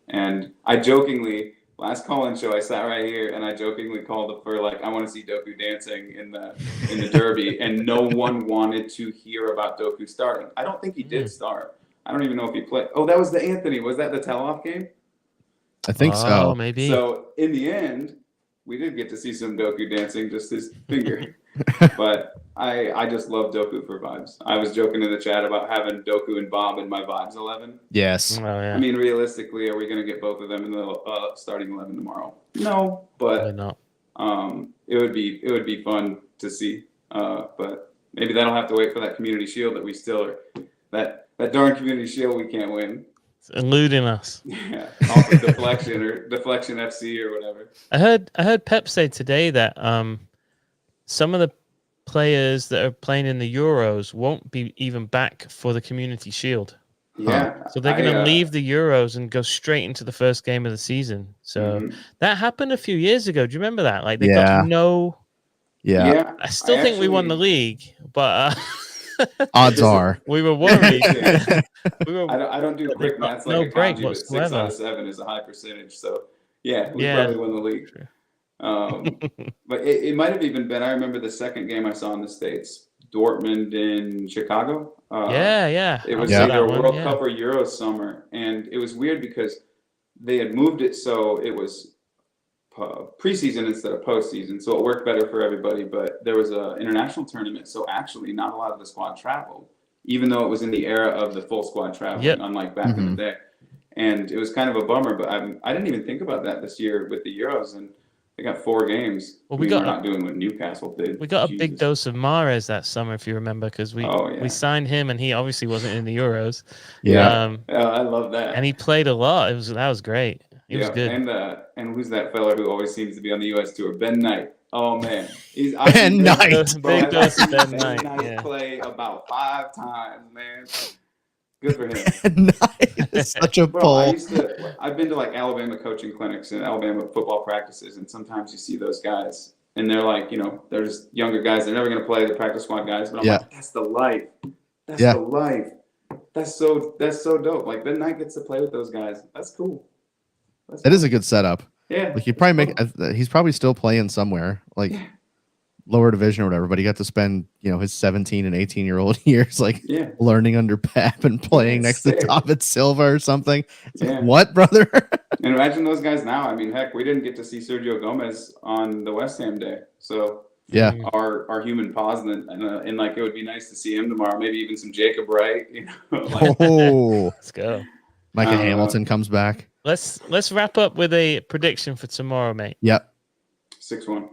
Speaker 7: And I jokingly, last call-in show, I sat right here and I jokingly called for I want to see Doku dancing in the Derby, and no one wanted to hear about Doku starting. I don't think he did start. I don't even know if he played. Oh, that was the Anthony. Was that the tell-off game?
Speaker 2: I think so.
Speaker 3: Maybe.
Speaker 7: So in the end, we did get to see some Doku dancing, just his finger. But I just love Doku for vibes. I was joking in the chat about having Doku and Bob in my vibes 11.
Speaker 2: Yes.
Speaker 3: Oh, yeah.
Speaker 7: I mean, realistically, are we going to get both of them in the starting 11 tomorrow? No,
Speaker 3: Probably
Speaker 7: but
Speaker 3: not.
Speaker 7: it would be fun to see. But maybe that'll have to wait for that Community Shield that we still are. That darn Community Shield we can't win.
Speaker 3: It's eluding us.
Speaker 7: Yeah, off of deflection or deflection FC or whatever.
Speaker 3: I heard Pep say today that some of the players that are playing in the Euros won't be even back for the Community Shield.
Speaker 7: Yeah.
Speaker 3: So they're going to leave the Euros and go straight into the first game of the season. So that happened a few years ago. Do you remember that? They got no.
Speaker 2: Yeah.
Speaker 3: I still think we won the league, but
Speaker 2: Odds are
Speaker 3: we were worried.
Speaker 7: I don't do quick maths
Speaker 3: no
Speaker 7: like a
Speaker 3: break
Speaker 7: kanji, but 6 out of 7 is a high percentage. So yeah, we probably won the league. But it might have even been. I remember the second game I saw in the States, Dortmund in Chicago.
Speaker 3: Yeah.
Speaker 7: It was either World Cup or Euro summer, and it was weird because they had moved it so it was preseason instead of postseason, so it worked better for everybody. But there was an international tournament, so actually not a lot of the squad traveled, even though it was in the era of the full squad traveling, unlike back in the day. And it was kind of a bummer, but I didn't even think about that this year with the Euros, and they got 4 games.
Speaker 3: Well,
Speaker 7: we're not doing what Newcastle did.
Speaker 3: We got a big dose of Mahrez that summer, if you remember, because we signed him, and he obviously wasn't in the Euros.
Speaker 2: Yeah,
Speaker 7: I love that.
Speaker 3: And he played a lot. That was great. He was good.
Speaker 7: And who's that fella who always seems to be on the U.S. tour? Ben Knight. Oh man,
Speaker 2: Ben Knight.
Speaker 3: Big dose of Ben
Speaker 7: Knight.
Speaker 3: Knight.
Speaker 7: Play about 5 times, man. Good for him.
Speaker 2: Nice. Such a pull.
Speaker 7: I've been to like Alabama coaching clinics and Alabama football practices, and sometimes you see those guys, and they're like, they're just younger guys. They're never going to play the practice squad guys, but I'm like, that's the life. That's the life. That's so dope. Like Ben Knight gets to play with those guys. That's cool.
Speaker 2: It is a good setup.
Speaker 7: Yeah.
Speaker 2: Like he's probably still playing somewhere, like lower division or whatever, but he got to spend, his 17 and 18-year-old years learning under Pep and playing next to David Silva or something. It's like, what, brother?
Speaker 7: And imagine those guys now. I mean, heck, we didn't get to see Sergio Gomez on the West Ham day. So our human pause, and like it would be nice to see him tomorrow. Maybe even some Jacob Wright.
Speaker 3: Let's go.
Speaker 2: Micah Hamilton comes back.
Speaker 3: Let's wrap up with a prediction for tomorrow, mate.
Speaker 2: Yep.
Speaker 7: 6-1.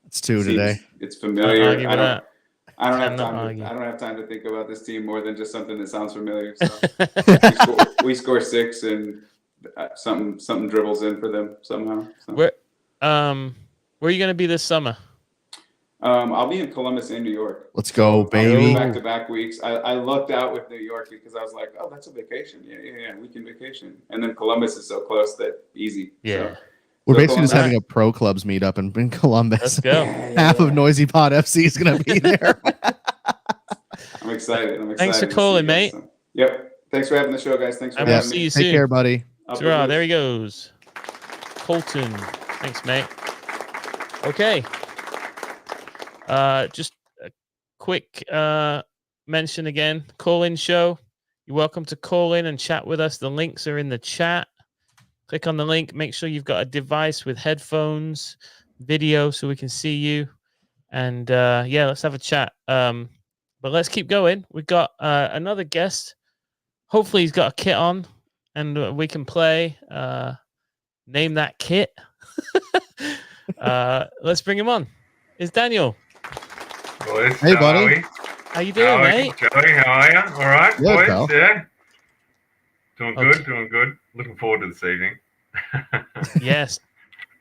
Speaker 2: It's 2 today.
Speaker 7: It's familiar. I don't
Speaker 3: have
Speaker 7: have time to think about this team more than just something that sounds familiar. So we score 6 and something dribbles in for them somehow. So.
Speaker 3: Where are you going to be this summer?
Speaker 7: I'll be in Columbus and New York.
Speaker 2: Let's go, baby.
Speaker 7: Back-to-back weeks. I lucked out with New York because I was like, oh, that's a vacation. Yeah, weekend vacation. And then Columbus is so close that easy.
Speaker 3: Yeah.
Speaker 7: So,
Speaker 2: we're basically just having a pro clubs meetup in Columbus.
Speaker 3: Let's go.
Speaker 2: Half of Noisy Pod FC is going to be there.
Speaker 7: I'm excited.
Speaker 3: Thanks for calling, mate.
Speaker 7: So. Yep. Thanks for having the show, guys. Thanks for having me.
Speaker 3: See you soon.
Speaker 2: Take care, buddy.
Speaker 3: There he goes. Colton. Thanks, mate. Okay. Just a quick mention again. Call-in show. You're welcome to call in and chat with us. The links are in the chat. Click on the link. Make sure you've got a device with headphones, video, so we can see you. And let's have a chat. But let's keep going. We've got another guest. Hopefully he's got a kit on, and we can play. Name that kit. Let's bring him on. It's Daniel.
Speaker 8: Boys,
Speaker 2: hey, buddy.
Speaker 3: How you doing, mate?
Speaker 8: Joey, how are you? All right,
Speaker 2: yeah,
Speaker 8: boys?
Speaker 2: Pal.
Speaker 8: Yeah. Doing good. Looking forward to this evening.
Speaker 3: Yes.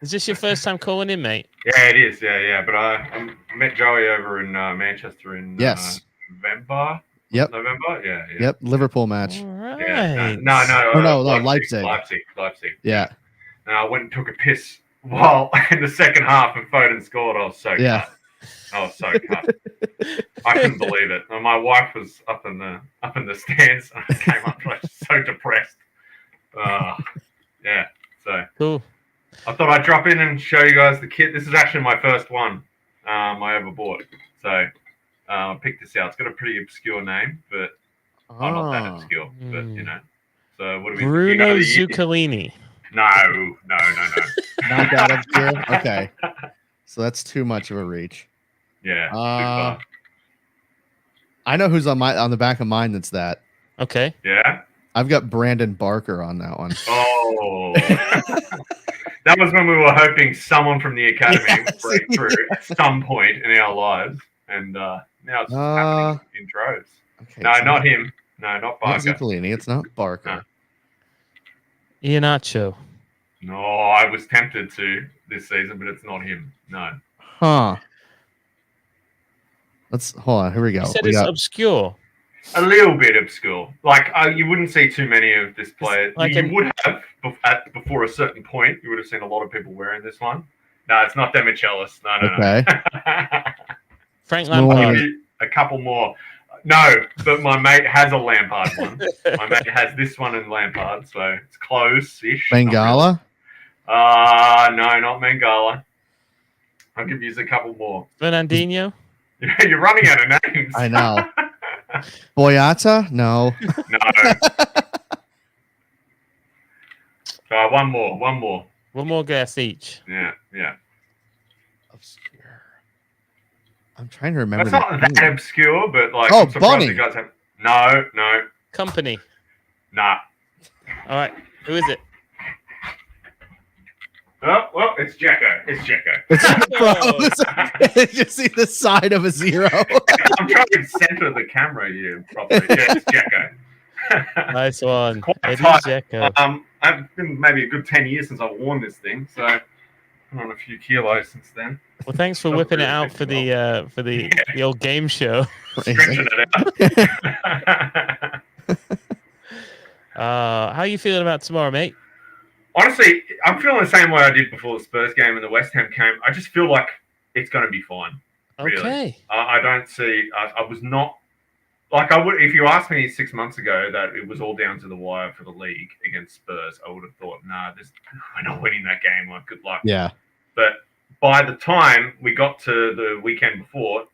Speaker 3: Is this your first time calling in, mate?
Speaker 8: Yeah, it is. Yeah. But I met Joey over in Manchester in November.
Speaker 2: Yep.
Speaker 8: November? Yeah.
Speaker 2: Yep. Liverpool match.
Speaker 3: All right.
Speaker 8: Yeah. No,
Speaker 2: Leipzig.
Speaker 8: Leipzig.
Speaker 2: Yeah.
Speaker 8: And I went and took a piss while in the second half and Foden scored. I was so cut. I was so cut. I couldn't believe it. And my wife was up in the stands. I came up, I was so depressed. So
Speaker 3: cool.
Speaker 8: I thought I'd drop in and show you guys the kit. This is actually my first one I ever bought. So I picked this out. It's got a pretty obscure name, but not that obscure. But So what do we?
Speaker 3: Bruno Zuccolini.
Speaker 8: No.
Speaker 2: Not that obscure. Okay. So that's too much of a reach.
Speaker 8: Yeah.
Speaker 2: I know who's on the back of mine. That's that.
Speaker 3: Okay.
Speaker 8: Yeah.
Speaker 2: I've got Brandon Barker on that one.
Speaker 8: Oh. That was when we were hoping someone from the academy would break through at some point in our lives, and now it's happening in droves.
Speaker 2: Okay,
Speaker 8: no, not him. No, not Barker.
Speaker 2: Not Zuccolini. It's not Barker.
Speaker 8: No.
Speaker 3: Iheanacho.
Speaker 8: No, I was tempted to this season, but it's not him. No.
Speaker 2: Huh. Let's hold on. Here we go.
Speaker 3: You said it's obscure.
Speaker 8: A little bit obscure. Like you wouldn't see too many of this player. You would have before a certain point. You would have seen a lot of people wearing this one. No, it's not Demichelis. No.
Speaker 2: Okay.
Speaker 3: Frank Lampard.
Speaker 8: A couple more. No, but my mate has a Lampard one. My mate has this one in Lampard, so it's close-ish.
Speaker 2: Mangala?
Speaker 8: No, not Mangala. I'll give you a couple more.
Speaker 3: Fernandinho?
Speaker 8: You're running out of names.
Speaker 2: I know. Boyata? No.
Speaker 8: No. So one more.
Speaker 3: One more guess each.
Speaker 8: Yeah.
Speaker 2: Obscure. I'm trying to remember.
Speaker 8: That's not that obscure, but like,
Speaker 2: Oh,
Speaker 8: I'm surprised
Speaker 2: Bonnie.
Speaker 8: you guys have. No.
Speaker 3: Company.
Speaker 8: Nah.
Speaker 3: All right. Who is it?
Speaker 8: Oh, well, it's Jacko. It's Jacko.
Speaker 2: Bro, you see the side of a 0.
Speaker 8: I'm trying to center the camera here properly. Yeah, it's Jacko.
Speaker 3: Nice one. It
Speaker 8: tight.
Speaker 3: is Jacko.
Speaker 8: I've been maybe a good 10 years since I've worn this thing, so I've put on a few kilos since then.
Speaker 3: Well, thanks for whipping it out for the old game show.
Speaker 8: Stretching it out.
Speaker 3: How are you feeling about tomorrow, mate?
Speaker 8: Honestly, I'm feeling the same way I did before the Spurs game and the West Ham game. I just feel like it's going to be fine. Really.
Speaker 3: Okay.
Speaker 8: I don't see. I was not like I would if you asked me 6 months ago that it was all down to the wire for the league against Spurs. I would have thought, nah, we're not winning that game. Like, good luck.
Speaker 2: Yeah.
Speaker 8: But by the time we got to the weekend before,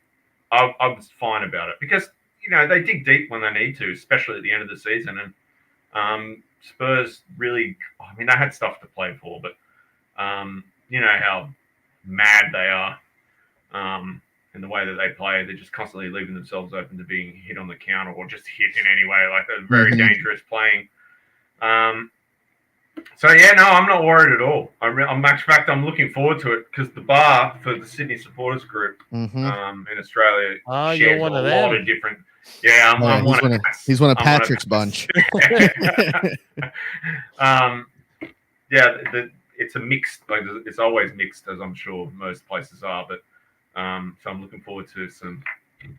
Speaker 8: I was fine about it because they dig deep when they need to, especially at the end of the season. And Spurs really, they had stuff to play for, but you know how mad they are in the way that they play. They're just constantly leaving themselves open to being hit on the counter or just hit in any way. Like, they're very dangerous playing. So yeah, no, I'm not worried at all. In fact, I'm looking forward to it because the bar for the Sydney supporters group in Australia shares
Speaker 3: one
Speaker 8: a
Speaker 3: of
Speaker 8: lot
Speaker 3: them.
Speaker 8: of different. Yeah,
Speaker 2: he's one of Patrick's bunch.
Speaker 8: It's a mixed. Like, it's always mixed, as I'm sure most places are. But so I'm looking forward to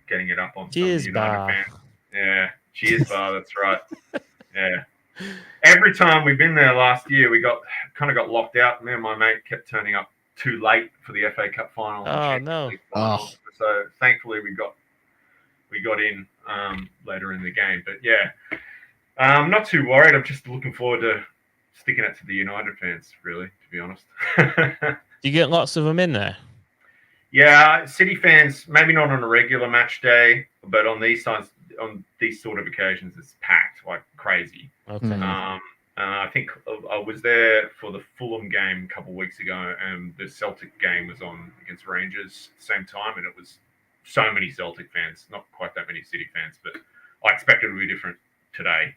Speaker 8: getting it up on
Speaker 3: Cheers,
Speaker 8: some
Speaker 3: bar.
Speaker 8: United fans. Yeah, cheers, bar. That's right. Yeah. Every time we've been there last year, we got locked out. Me and my mate kept turning up too late for the FA Cup final.
Speaker 3: Oh no!
Speaker 8: So thankfully we got in later in the game. But yeah, I'm not too worried. I'm just looking forward to sticking it to the United fans, really, to be honest.
Speaker 3: Do you get lots of them in there?
Speaker 8: Yeah, City fans, maybe not on a regular match day, but on these sort of occasions, it's packed like crazy.
Speaker 3: Okay.
Speaker 8: I think I was there for the Fulham game a couple of weeks ago, and the Celtic game was on against Rangers at the same time, and it was so many Celtic fans, not quite that many City fans, but I expected it to be different today.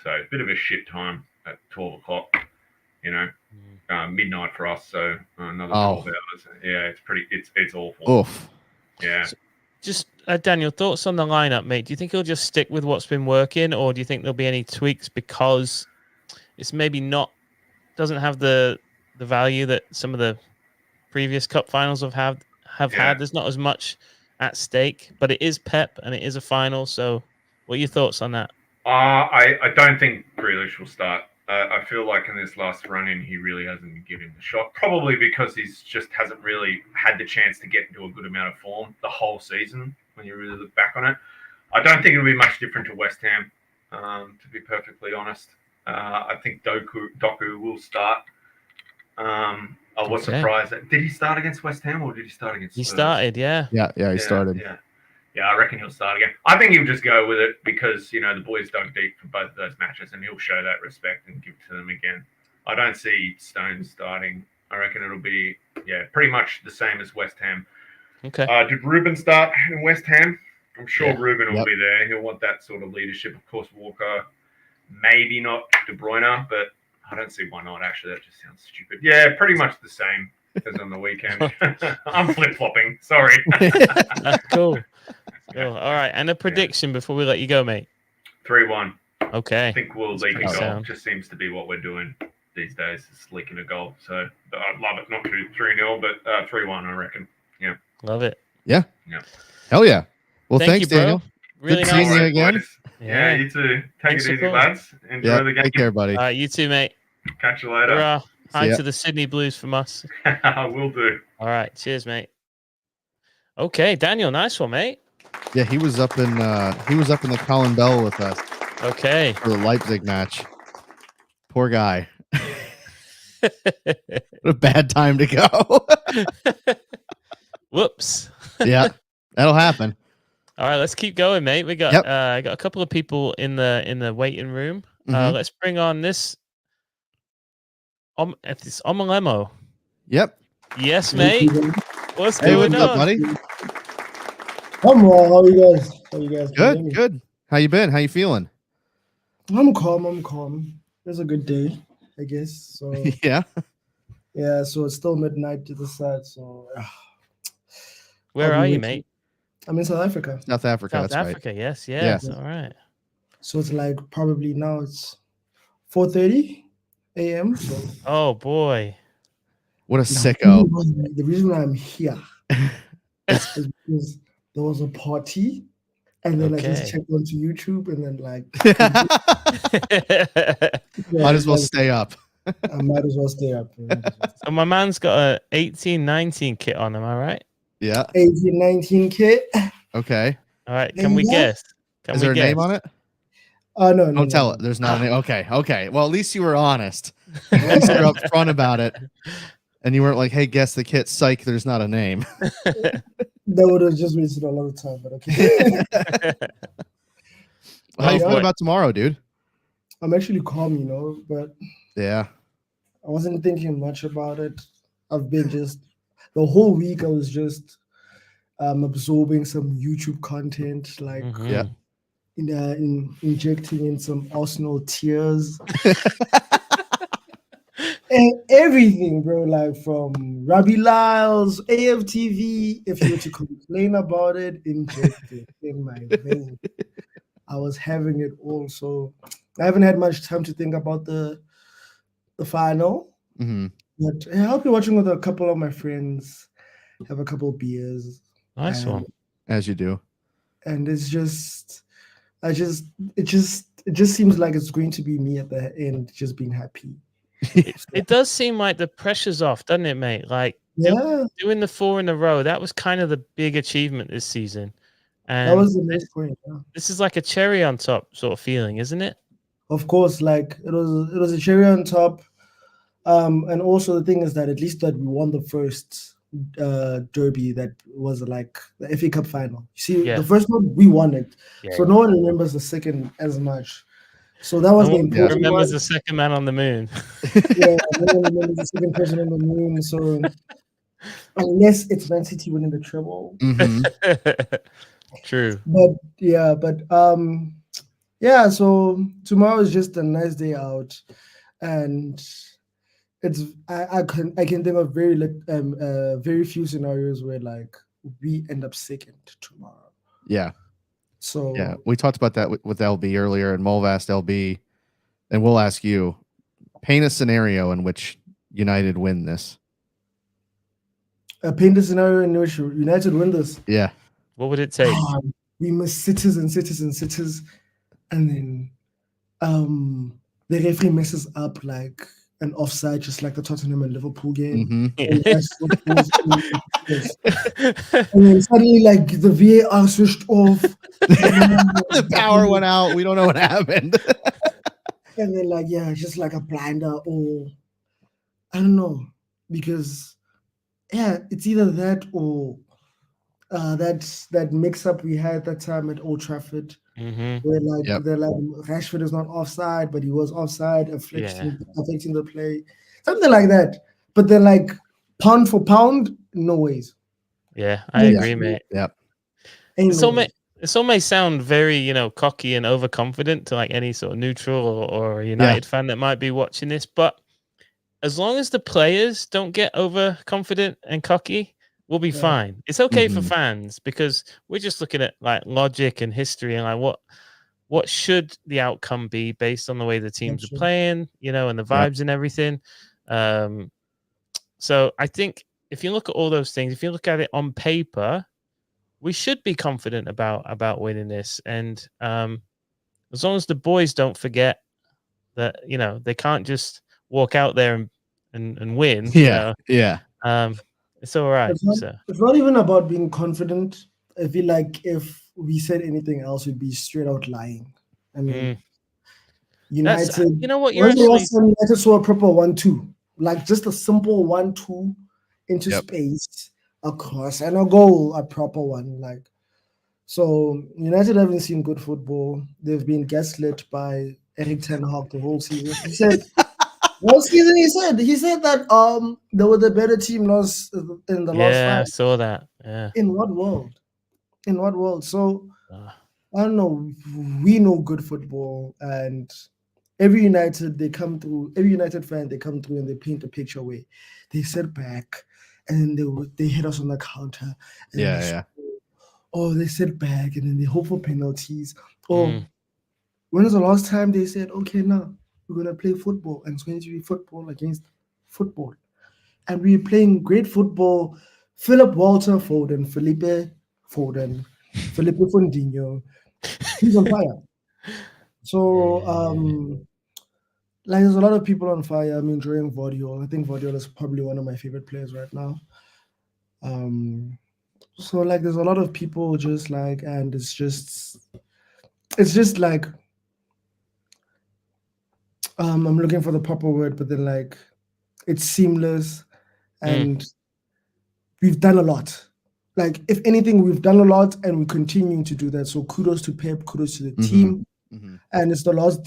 Speaker 8: So a bit of a shit time at 12 o'clock, midnight for us. So another 12 hours. Yeah, it's awful.
Speaker 2: Oof.
Speaker 8: Yeah.
Speaker 3: So, just Daniel, thoughts on the lineup, mate? Do you think he'll just stick with what's been working, or do you think there'll be any tweaks because it's maybe doesn't have the value that some of the previous cup finals have had? There's not as much at stake, but it is Pep and it is a final. So, what are your thoughts on that?
Speaker 8: I don't think Grealish will start. I feel like in this last run-in, he really hasn't given the shot. Probably because he's just hasn't really had the chance to get into a good amount of form the whole season. When you really look back on it, I don't think it'll be much different to West Ham. To be perfectly honest, I think Doku will start. I was surprised. Did he start against West Ham or did he start against?
Speaker 3: He started, yeah.
Speaker 2: Yeah, he started.
Speaker 8: Yeah, I reckon he'll start again. I think he'll just go with it because, the boys dug deep for both of those matches and he'll show that respect and give it to them again. I don't see Stones starting. I reckon it'll be, pretty much the same as West Ham.
Speaker 3: Okay.
Speaker 8: Did Ruben start in West Ham? I'm sure Ruben will be there. He'll want that sort of leadership. Of course, Walker, maybe not De Bruyne, but I don't see why not. Actually, that just sounds stupid. Yeah, pretty much the same as on the weekend. I'm flip-flopping. Sorry.
Speaker 3: Cool. All right. And a prediction before we let you go, mate.
Speaker 8: 3-1.
Speaker 3: Okay.
Speaker 8: I think we'll leak a goal.
Speaker 3: sound.
Speaker 8: Just seems to be what we're doing these days, is leaking a goal. So I'd love it. Not 3-0, but 3-1, I reckon. Yeah.
Speaker 3: Love it.
Speaker 2: Yeah.
Speaker 8: Yeah.
Speaker 2: Hell yeah. Well,
Speaker 3: Thank
Speaker 2: thanks,
Speaker 3: you, bro.
Speaker 2: Daniel.
Speaker 3: Really
Speaker 2: Good
Speaker 3: nice.
Speaker 2: seeing you again.
Speaker 8: Boys. Yeah, you too. Take
Speaker 3: Thanks
Speaker 8: it
Speaker 3: for
Speaker 8: easy,
Speaker 3: calling.
Speaker 8: lads. Enjoy the game.
Speaker 2: Take care, buddy.
Speaker 3: All right, you too, mate.
Speaker 8: Catch you later.
Speaker 3: Hurrah. Hi
Speaker 2: ya.
Speaker 3: to the Sydney Blues from us.
Speaker 8: Will do.
Speaker 3: All right. Cheers, mate. Okay, Daniel, nice one, mate.
Speaker 2: Yeah, he was up in the Colin Bell with us
Speaker 3: Okay.
Speaker 2: for the Leipzig match. Poor guy. What a bad time to go.
Speaker 3: Whoops.
Speaker 2: Yeah, that'll happen.
Speaker 3: All right, let's keep going, mate. We got I got a couple of people in the waiting room.
Speaker 2: Mhm.
Speaker 3: Let's bring on this It's Omalemo.
Speaker 2: Yep.
Speaker 3: Yes, mate. What's
Speaker 2: Hey,
Speaker 3: going
Speaker 2: what's up,
Speaker 3: on?
Speaker 2: buddy?
Speaker 9: I'm well. How you guys? How you guys?
Speaker 2: Good, good. How you been? How you feeling?
Speaker 9: I'm calm. It was a good day, I guess. So
Speaker 2: Yeah.
Speaker 9: yeah, so it's still midnight to the side. So
Speaker 3: Where
Speaker 9: I'll be
Speaker 3: are you,
Speaker 9: waiting.
Speaker 3: mate?
Speaker 9: I'm in South Africa.
Speaker 2: South Africa.
Speaker 3: South
Speaker 2: that's
Speaker 3: Africa.
Speaker 2: right.
Speaker 3: Yes.
Speaker 2: Yeah.
Speaker 3: Yes. All right.
Speaker 9: So it's like probably now it's 4:30 a.m. So
Speaker 3: Oh boy.
Speaker 2: What a
Speaker 9: now,
Speaker 2: sicko.
Speaker 9: the reason why I'm here is because there was a party, and then I
Speaker 3: Okay.
Speaker 9: just checked onto YouTube, and then like
Speaker 2: Might as well stay up.
Speaker 9: I might as well stay up.
Speaker 3: So my man's got a 18-19 kit on. Am I right?
Speaker 2: Yeah.
Speaker 9: 18-19 kit.
Speaker 2: Okay.
Speaker 3: All right. Can we
Speaker 9: Yeah.
Speaker 3: guess? Can
Speaker 2: Is
Speaker 3: we
Speaker 2: there a
Speaker 3: guess?
Speaker 2: name on it?
Speaker 9: Oh no,
Speaker 2: Don't tell it. There's not a name. Okay. Well, at least you were honest. At least you're upfront about it. And you weren't like, hey, guess the kit. Psych, there's not a name.
Speaker 9: That would have just wasted a lot of time, but okay.
Speaker 2: How you
Speaker 3: Oh,
Speaker 2: feeling
Speaker 3: boy.
Speaker 2: about tomorrow, dude?
Speaker 9: I'm actually calm, but
Speaker 2: Yeah.
Speaker 9: I wasn't thinking much about it. I've been just the whole week I was just absorbing some YouTube content, like
Speaker 3: Mhm.
Speaker 2: Yeah.
Speaker 9: injecting in some Arsenal tears. And everything, bro, like from Robbie Lyles, AFTV, if you were to complain about it, inject it in my vein. I was having it all, so I haven't had much time to think about the final.
Speaker 2: Hmm.
Speaker 9: But I'll be watching with a couple of my friends, have a couple of beers,
Speaker 3: Nice
Speaker 9: and,
Speaker 3: one.
Speaker 2: As you do.
Speaker 9: and it just seems like it's going to be me at the end, just being happy.
Speaker 3: It does seem like the pressure's off, doesn't it, mate? Like
Speaker 9: Yeah,
Speaker 3: doing the 4 in a row, that was kind of the big achievement this season. And
Speaker 9: that was the next point. Yeah.
Speaker 3: this is like a cherry on top sort of feeling, isn't it?
Speaker 9: Of course, like it was a cherry on top. And also the thing is that at least that we won the first derby that was like the FA Cup final. You see,
Speaker 3: Yeah.
Speaker 9: the first one we won it,
Speaker 3: Yeah.
Speaker 9: so no one remembers the second as much. So that was
Speaker 3: No
Speaker 9: the
Speaker 3: one
Speaker 9: important
Speaker 3: remembers
Speaker 9: one.
Speaker 3: the second man on the moon.
Speaker 9: Yeah, no one remembers the second person on the moon. So unless it's Man City winning the treble,
Speaker 2: Hmm.
Speaker 3: True.
Speaker 9: yeah. So tomorrow is just a nice day out, and it's I can think of very few scenarios where like we end up second tomorrow.
Speaker 2: Yeah.
Speaker 9: So
Speaker 2: Yeah. We talked about that with LB earlier, and Mulv asked LB, and we'll ask you, paint a scenario in which United win this.
Speaker 9: paint a scenario in which United win this.
Speaker 2: Yeah.
Speaker 3: What would it take?
Speaker 9: We must cities, and then the referee messes up like an offside, just like the Tottenham and Liverpool game.
Speaker 2: Hmm.
Speaker 9: And then suddenly, like the VAR switched off.
Speaker 2: The power went out. We don't know what happened.
Speaker 9: And then, like, yeah, just like a blinder, or I don't know, because yeah, it's either that or that mix up we had that time at Old Trafford,
Speaker 3: Mm-hmm.
Speaker 9: where like
Speaker 2: Yep.
Speaker 9: they're like Rashford is not offside, but he was offside, affecting the play, something like that. But then, like pound for pound, no ways.
Speaker 3: Yeah, I
Speaker 9: Yeah.
Speaker 3: agree, mate.
Speaker 2: Yep.
Speaker 9: Ain't
Speaker 3: This
Speaker 9: no
Speaker 3: all may
Speaker 9: ways.
Speaker 3: this all may sound very, cocky and overconfident to like any sort of neutral or United fan that might be watching this, but as long as the players don't get overconfident and cocky, we'll be
Speaker 9: Yeah.
Speaker 3: fine. It's okay for
Speaker 2: Mhm.
Speaker 3: fans because we're just looking at like logic and history and like what should the outcome be based on the way the teams are
Speaker 9: true.
Speaker 3: playing, and the vibes and everything. So I think if you look at all those things, if you look at it on paper, we should be confident about winning this. And as long as the boys don't forget that, they can't just walk out there and win.
Speaker 2: Yeah. Yeah.
Speaker 3: It's all right.
Speaker 9: It's not even about being confident. I feel like if we said anything else, we'd be straight out lying. I mean, United.
Speaker 3: You know what?
Speaker 9: When's the last time United saw a proper 1-2? Like just a simple 1-2 into space, across, and a goal, a proper one. Like, so United haven't seen good football. They've been gaslit by Erik ten Hag the whole season. What season he said? He said that they were the better team lost in the last
Speaker 3: Yeah, I
Speaker 9: five.
Speaker 3: saw that. Yeah.
Speaker 9: In what world? In what world? So
Speaker 3: Uh,
Speaker 9: I don't know. We know good football, and every United fan they come through and they paint a picture where they sit back and then they hit us on the counter. And they sit back and then they hope for penalties. Or when was the last time they said, okay, now we're gonna play football and it's going to be football against football, and we're playing great football. Philip Walter Foden, Felipe Fondinho, he's on fire. So like there's a lot of people on fire. I'm enjoying Vardiol. I think Vardiol is probably one of my favorite players right now. So like there's a lot of people just like, and it's just like I'm looking for the proper word, but then like it's seamless and we've done a lot. Like if anything, we've done a lot and we're continuing to do that. So kudos to Pep, kudos to the team. And it's the last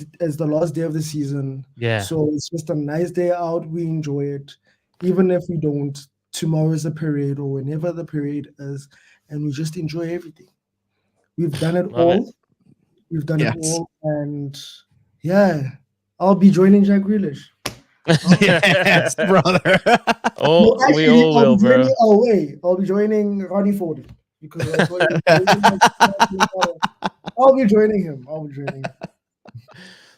Speaker 9: day of the season.
Speaker 3: Yeah.
Speaker 9: So it's just a nice day out. We enjoy it. Even if we don't, tomorrow is a parade or whenever the parade is, and we just enjoy everything. We've done it all. We've done it all. And yeah, I'll be joining Jack Grealish.
Speaker 2: Yes, brother.
Speaker 3: We all will, bro.
Speaker 9: I'll be joining Ronnie Ford because I'll be joining him.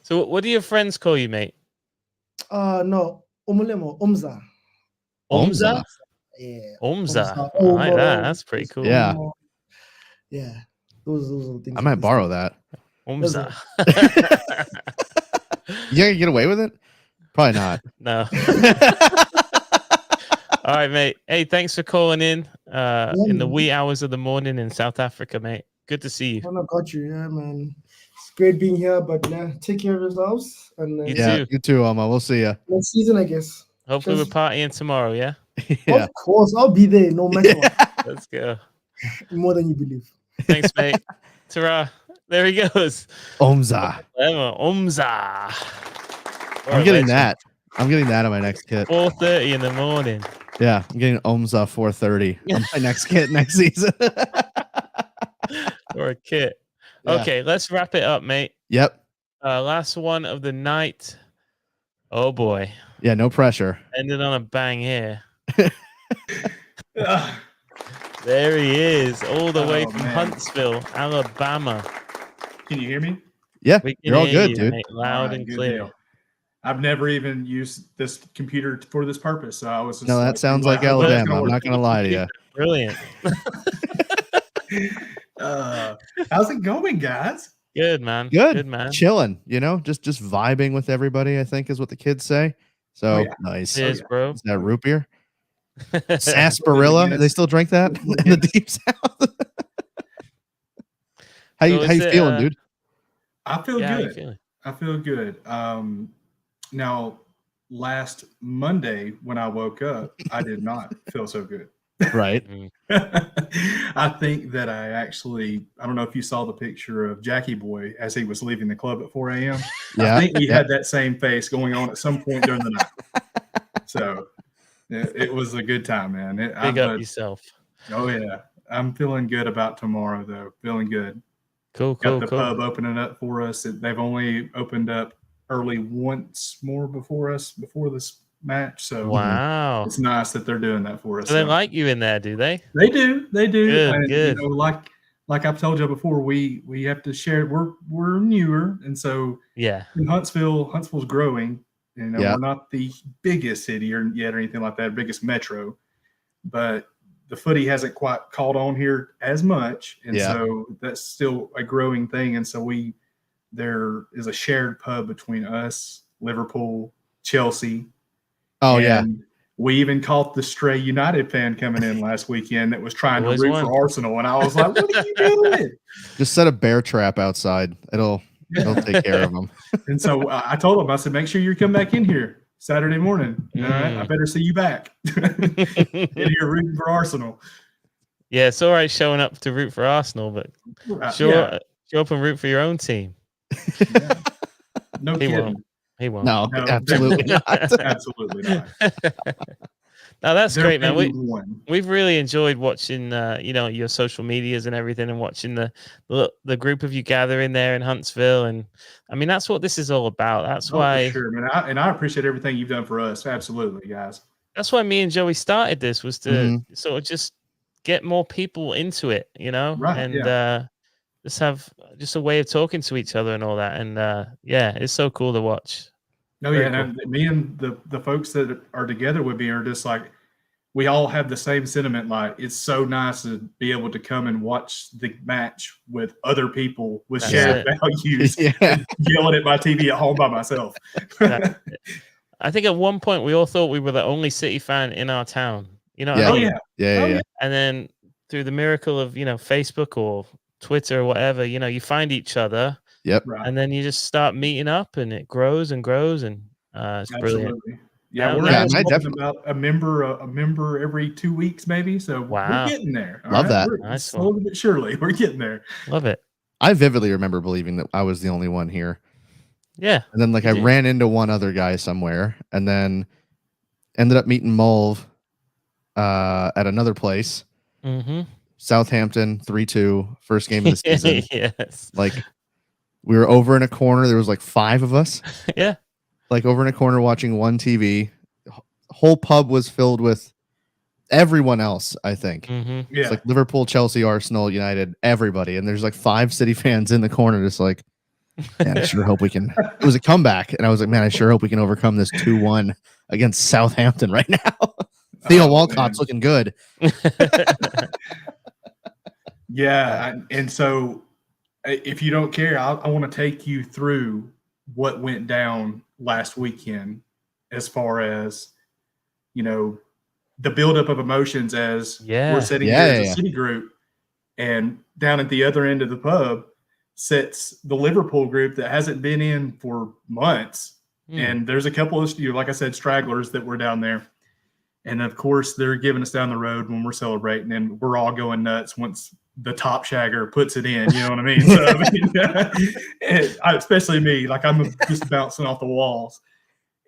Speaker 3: So, what do your friends call you, mate?
Speaker 9: No, Omulemo, Omza.
Speaker 3: Omza?
Speaker 9: Yeah.
Speaker 3: Omza. I like that. That's pretty cool.
Speaker 2: Yeah.
Speaker 9: Yeah. Those are the things.
Speaker 2: I might borrow that.
Speaker 3: Omza.
Speaker 2: You gonna get away with it? Probably not.
Speaker 3: No. All right, mate. Hey, thanks for calling in the wee hours of the morning in South Africa, mate. Good to see you.
Speaker 9: I got you. Yeah, man. It's great being here, but take care of yourselves. And
Speaker 3: You
Speaker 2: too, Alma. We'll see you
Speaker 9: next season, I guess.
Speaker 3: Hopefully, we're partying tomorrow. Yeah.
Speaker 9: Of course, I'll be there no matter what.
Speaker 3: Let's go.
Speaker 9: More than you believe.
Speaker 3: Thanks, mate. Ta-ra. There he goes.
Speaker 2: Omza.
Speaker 3: Omza.
Speaker 2: I'm getting that. I'm getting that on my next kit.
Speaker 3: 4:30 in the morning.
Speaker 2: Yeah, I'm getting Omza 4:30 on my next kit next season.
Speaker 3: Or a kit.
Speaker 2: Yeah.
Speaker 3: Okay, let's wrap it up, mate.
Speaker 2: Yep.
Speaker 3: Last one of the night. Oh boy.
Speaker 2: Yeah, no pressure.
Speaker 3: Ended on a bang here. There he is, all the way from Huntsville, Alabama.
Speaker 10: Can you hear me?
Speaker 2: Yeah,
Speaker 3: we can
Speaker 2: you're all
Speaker 3: hear
Speaker 2: good,
Speaker 3: you,
Speaker 2: dude.
Speaker 3: mate, loud and clear.
Speaker 10: Deal. I've never even used this computer for this purpose, so I was just
Speaker 2: that sounds like Alabama. I'm not gonna lie to you.
Speaker 3: Brilliant.
Speaker 10: How's it going, guys?
Speaker 3: Good, man.
Speaker 2: Good,
Speaker 3: man.
Speaker 2: Chilling, just vibing with everybody, I think is what the kids say. So nice.
Speaker 3: Cheers, bro.
Speaker 2: Is that root beer? Sarsaparilla? They still drink that in the deep south? How you feeling, dude?
Speaker 10: I feel
Speaker 3: Yeah,
Speaker 10: good. I feel good. Now, last Monday when I woke up, I did not feel so good.
Speaker 2: Right.
Speaker 10: I think that I don't know if you saw the picture of Jackie Boy as he was leaving the club at 4 a.m.
Speaker 2: Yeah.
Speaker 10: I think he had that same face going on at some point during the night. So it was a good time, man.
Speaker 3: Big up yourself.
Speaker 10: Oh, yeah. I'm feeling good about tomorrow, though. Feeling good.
Speaker 3: Cool.
Speaker 10: Got the pub opening up for us. They've only opened up early once more before this match. So
Speaker 3: wow,
Speaker 10: it's nice that they're doing that for us.
Speaker 3: So they like you in there, do they?
Speaker 10: They do.
Speaker 3: Good, good.
Speaker 10: Like I've told you before, we have to share. We're newer, and so
Speaker 3: yeah,
Speaker 10: in Huntsville's growing. We're not the biggest city yet or anything like that, biggest metro, but the footy hasn't quite caught on here as much, and so that's still a growing thing. And so there is a shared pub between us, Liverpool, Chelsea.
Speaker 2: Oh yeah.
Speaker 10: We even caught the stray United fan coming in last weekend that was trying to root for Arsenal, and I was like, "What are you doing?"
Speaker 2: Just set a bear trap outside. It'll take care of them.
Speaker 10: And so I told him, I said, "Make sure you come back in here Saturday morning. All right, I better see you back. And you're rooting for Arsenal."
Speaker 3: Yeah, it's all right showing up to root for Arsenal, but show up and root for your own team.
Speaker 10: No kidding.
Speaker 3: He won't.
Speaker 2: No, absolutely not.
Speaker 10: Absolutely not.
Speaker 3: No, that's
Speaker 10: There
Speaker 3: great, man.
Speaker 10: may be one.
Speaker 3: We've really enjoyed watching, your social medias and everything, and watching the group of you gathering there in Huntsville. And I mean, that's what this is all about. That's why,
Speaker 10: for sure, man. I appreciate everything you've done for us. Absolutely, guys.
Speaker 3: that's why me and Joey started this, was to sort of just get more people into it,
Speaker 10: Right,
Speaker 3: and just have just a way of talking to each other and all that. And it's so cool to watch.
Speaker 10: No,
Speaker 3: Very
Speaker 10: yeah, and me and the folks that are together with me are just like, we all have the same sentiment. Like, it's so nice to be able to come and watch the match with other people with shared values, and yelling at my TV at home by myself.
Speaker 3: I think at one point we all thought we were the only City fan in our town. You know what
Speaker 2: Yeah.
Speaker 3: I mean?
Speaker 2: Yeah.
Speaker 3: And then through the miracle of, Facebook or Twitter or whatever, you find each other.
Speaker 2: Yep.
Speaker 10: Right.
Speaker 3: And then you just start meeting up, and it grows and grows, and it's brilliant.
Speaker 10: Yeah, we're talking about a member every 2 weeks, maybe. So
Speaker 3: Wow.
Speaker 10: we're getting there.
Speaker 2: Love that.
Speaker 3: Nice
Speaker 10: Slowly but surely, we're getting there.
Speaker 3: Love it.
Speaker 2: I vividly remember believing that I was the only one here.
Speaker 3: Yeah.
Speaker 2: And then I ran into one other guy somewhere, and then ended up meeting Mulv at another place.
Speaker 3: Mm-hmm.
Speaker 2: Southampton 3-2, first game of the season.
Speaker 3: Yes.
Speaker 2: We were over in a corner. There was 5 of us.
Speaker 3: Yeah.
Speaker 2: Over in a corner watching one TV. Whole pub was filled with everyone else, I think.
Speaker 3: Mm-hmm.
Speaker 10: Yeah.
Speaker 2: It's Liverpool, Chelsea, Arsenal, United, everybody. And there's 5 City fans in the corner just man, I sure hope we can. It was a comeback. And I was like, man, I sure hope we can overcome this 2-1 against Southampton right now. Theo Walcott's looking good.
Speaker 10: Yeah. And so if you don't care, I want to take you through what went down last weekend as far as, the buildup of emotions as we're sitting here as a City group, and down at the other end of the pub sits the Liverpool group that hasn't been in for months. And there's a couple of, like I said, stragglers that were down there. And of course, they're giving us down the road when we're celebrating, and we're all going nuts once the top shagger puts it in. You know what I mean? So, especially me, I'm just bouncing off the walls.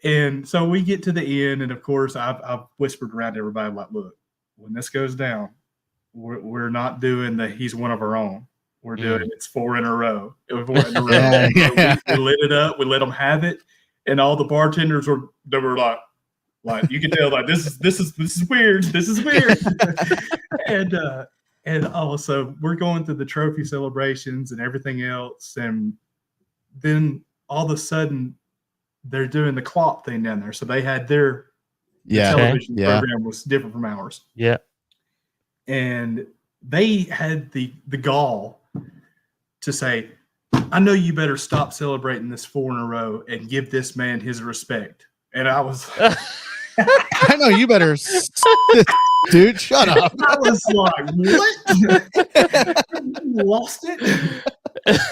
Speaker 10: And so we get to the end, and of course, I've whispered around to everybody, look, when this goes down, we're not doing he's one of our own. We're doing it's 4 in a row. We lit it up. We let them have it, and all the bartenders were like you can tell, this is weird. This is weird. and also we're going through the trophy celebrations and everything else, and then all of a sudden they're doing the Klopp thing down there. So they had their television program was different from ours.
Speaker 3: Yeah.
Speaker 10: And they had the gall to say, I know you better stop celebrating this 4 in a row and give this man his respect. And I was
Speaker 2: I know you better dude, shut up.
Speaker 10: I was like, what? Lost it?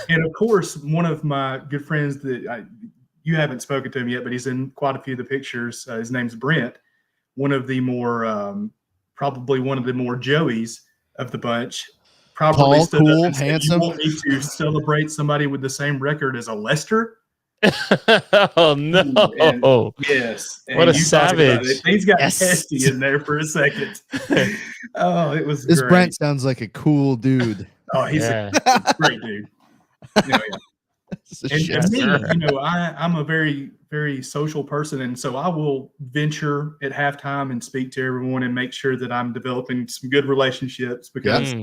Speaker 10: And of course, one of my good friends that you haven't spoken to him yet, but he's in quite a few of the pictures. His name's Brent. One of the more, probably one of the more Joeys of the bunch. Probably
Speaker 2: tall, cool, handsome.
Speaker 10: You want me to celebrate somebody with the same record as a Lester?
Speaker 3: Oh no!
Speaker 10: And, yes,
Speaker 3: what a savage!
Speaker 10: He's got testy in there for a second. Oh, it was.
Speaker 2: This
Speaker 10: great.
Speaker 2: Brent sounds like a cool dude.
Speaker 10: Oh, he's a great dude. And me, I'm a very, very social person, and so I will venture at halftime and speak to everyone and make sure that I'm developing some good relationships because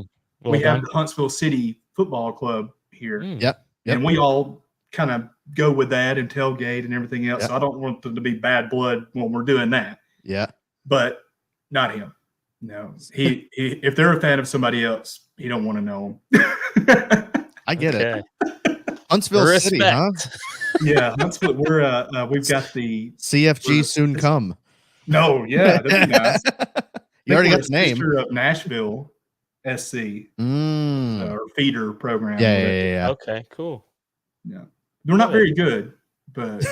Speaker 10: we have the Huntsville City Football Club here.
Speaker 2: Yep.
Speaker 10: And we all kind of go with that and tailgate and everything else. So I don't want them to be bad blood when we're doing that.
Speaker 2: Yeah.
Speaker 10: But not him. No. He if they're a fan of somebody else, he don't want to know him.
Speaker 2: I get it. Huntsville City, huh?
Speaker 10: Yeah, Huntsville. We've got the
Speaker 2: CFG soon come.
Speaker 10: No, yeah, that'd be nice.
Speaker 2: You already got the name.
Speaker 10: Of Nashville SC or feeder program.
Speaker 2: Yeah.
Speaker 3: Okay, cool.
Speaker 10: Yeah, they're not very good, but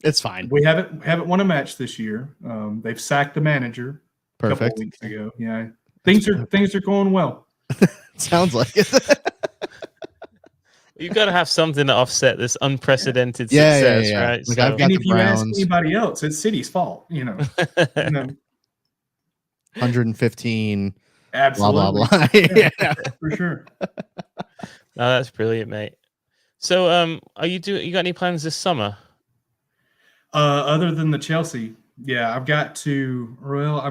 Speaker 2: it's fine.
Speaker 10: We haven't won a match this year. They've sacked the manager a couple of weeks ago. Yeah, things are going well.
Speaker 2: Sounds like it.
Speaker 3: You've got to have something to offset this unprecedented success, right?
Speaker 2: Like I've got
Speaker 10: And
Speaker 2: the
Speaker 10: if you ask
Speaker 2: Browns,
Speaker 10: anybody else, it's City's fault. You know.
Speaker 2: 115.
Speaker 10: Absolutely.
Speaker 2: Blah blah blah. Yeah,
Speaker 10: for sure.
Speaker 3: No, that's brilliant, mate. So, are you got any plans this summer?
Speaker 10: Other than the Chelsea, yeah, I'm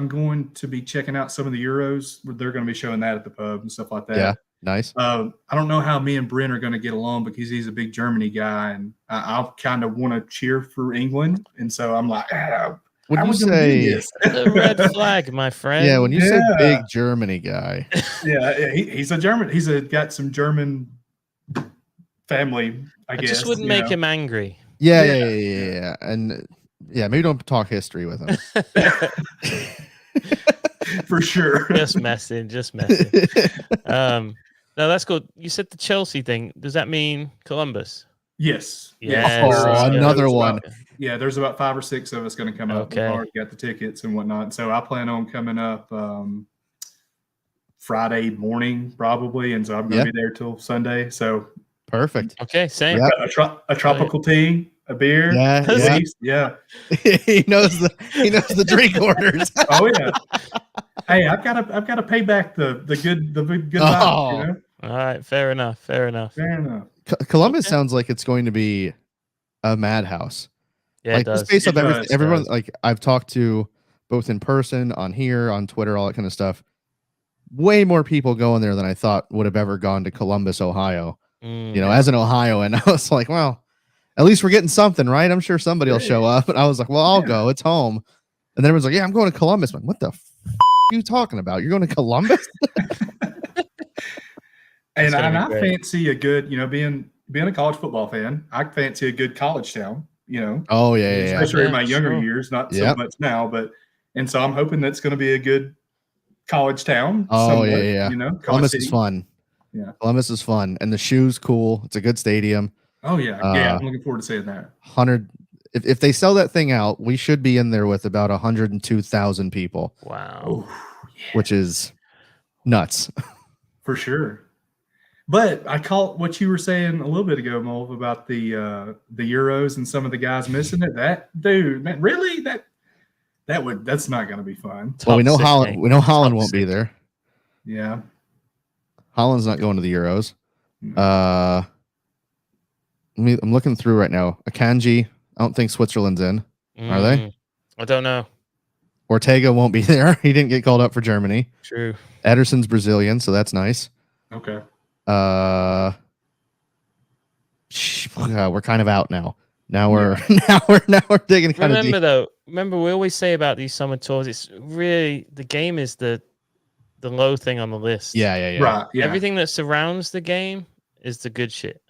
Speaker 10: going to be checking out some of the Euros. They're going to be showing that at the pub and stuff like that.
Speaker 2: Yeah, nice.
Speaker 10: I don't know how me and Brent are going to get along because he's a big Germany guy, and I kind of want to cheer for England, and so I'm like,
Speaker 2: when you say
Speaker 3: the red flag, my friend.
Speaker 2: Yeah, when you say big Germany guy.
Speaker 10: He's a German. Got some German family, I guess.
Speaker 3: Just wouldn't make him angry.
Speaker 2: Yeah. And maybe don't talk history with him.
Speaker 10: For sure.
Speaker 3: Just messing. No, that's cool. You said the Chelsea thing. Does that mean Columbus?
Speaker 10: Yes.
Speaker 2: Yeah. Another one.
Speaker 10: There's about 5 or 6 of us going to come up. We've already got the tickets and whatnot. So I plan on coming up Friday morning probably, and so I'm going to be there till Sunday. So
Speaker 2: perfect.
Speaker 3: Okay, same.
Speaker 10: A tropical tea, a beer.
Speaker 2: Yeah. he knows the drink orders.
Speaker 10: Oh yeah. Hey, I've got to pay back the good vibes, you know?
Speaker 3: All right, fair enough.
Speaker 2: Columbus sounds like it's going to be a madhouse.
Speaker 3: Yeah,
Speaker 2: like
Speaker 3: it does.
Speaker 2: Based off everyone like I've talked to both in person, on here, on Twitter, all that kind of stuff. Way more people going there than I thought would have ever gone to Columbus, Ohio. As an Ohioan, I was like, well, at least we're getting something, right? I'm sure somebody will show up. And I was like, well, I'll go. It's home. And then everyone's like, yeah, I'm going to Columbus. I'm like, what the are you talking about? You're going to Columbus?
Speaker 10: And I fancy a good, being a college football fan, I fancy a good college town,
Speaker 2: Oh, yeah.
Speaker 10: Especially in my younger years, not so much now, and so I'm hoping that's going to be a good college town.
Speaker 2: Oh, yeah. Columbus is fun.
Speaker 10: Yeah.
Speaker 2: Columbus is fun. And the shoe's cool. It's a good stadium.
Speaker 10: Oh, yeah. I'm looking forward to seeing that.
Speaker 2: 100. If they sell that thing out, we should be in there with about 102,000 people.
Speaker 3: Wow.
Speaker 2: Which is nuts.
Speaker 10: For sure. But I caught what you were saying a little bit ago, Mulv, about the Euros and some of the guys missing it. That dude, man, really? That's not going to be fun.
Speaker 2: Well, we know Holland won't be there.
Speaker 10: Yeah.
Speaker 2: Holland's not going to the Euros. I'm looking through right now. Akanji, I don't think Switzerland's in. Are they?
Speaker 3: I don't know.
Speaker 2: Ortega won't be there. He didn't get called up for Germany.
Speaker 3: True.
Speaker 2: Ederson's Brazilian, so that's nice.
Speaker 10: Okay.
Speaker 2: We're kind of out now. Now we're digging kind of deep.
Speaker 3: Remember we always say about these summer tours, it's really the game is the low thing on the list.
Speaker 2: Yeah.
Speaker 10: Right. Yeah.
Speaker 3: Everything that surrounds the game is the good shit.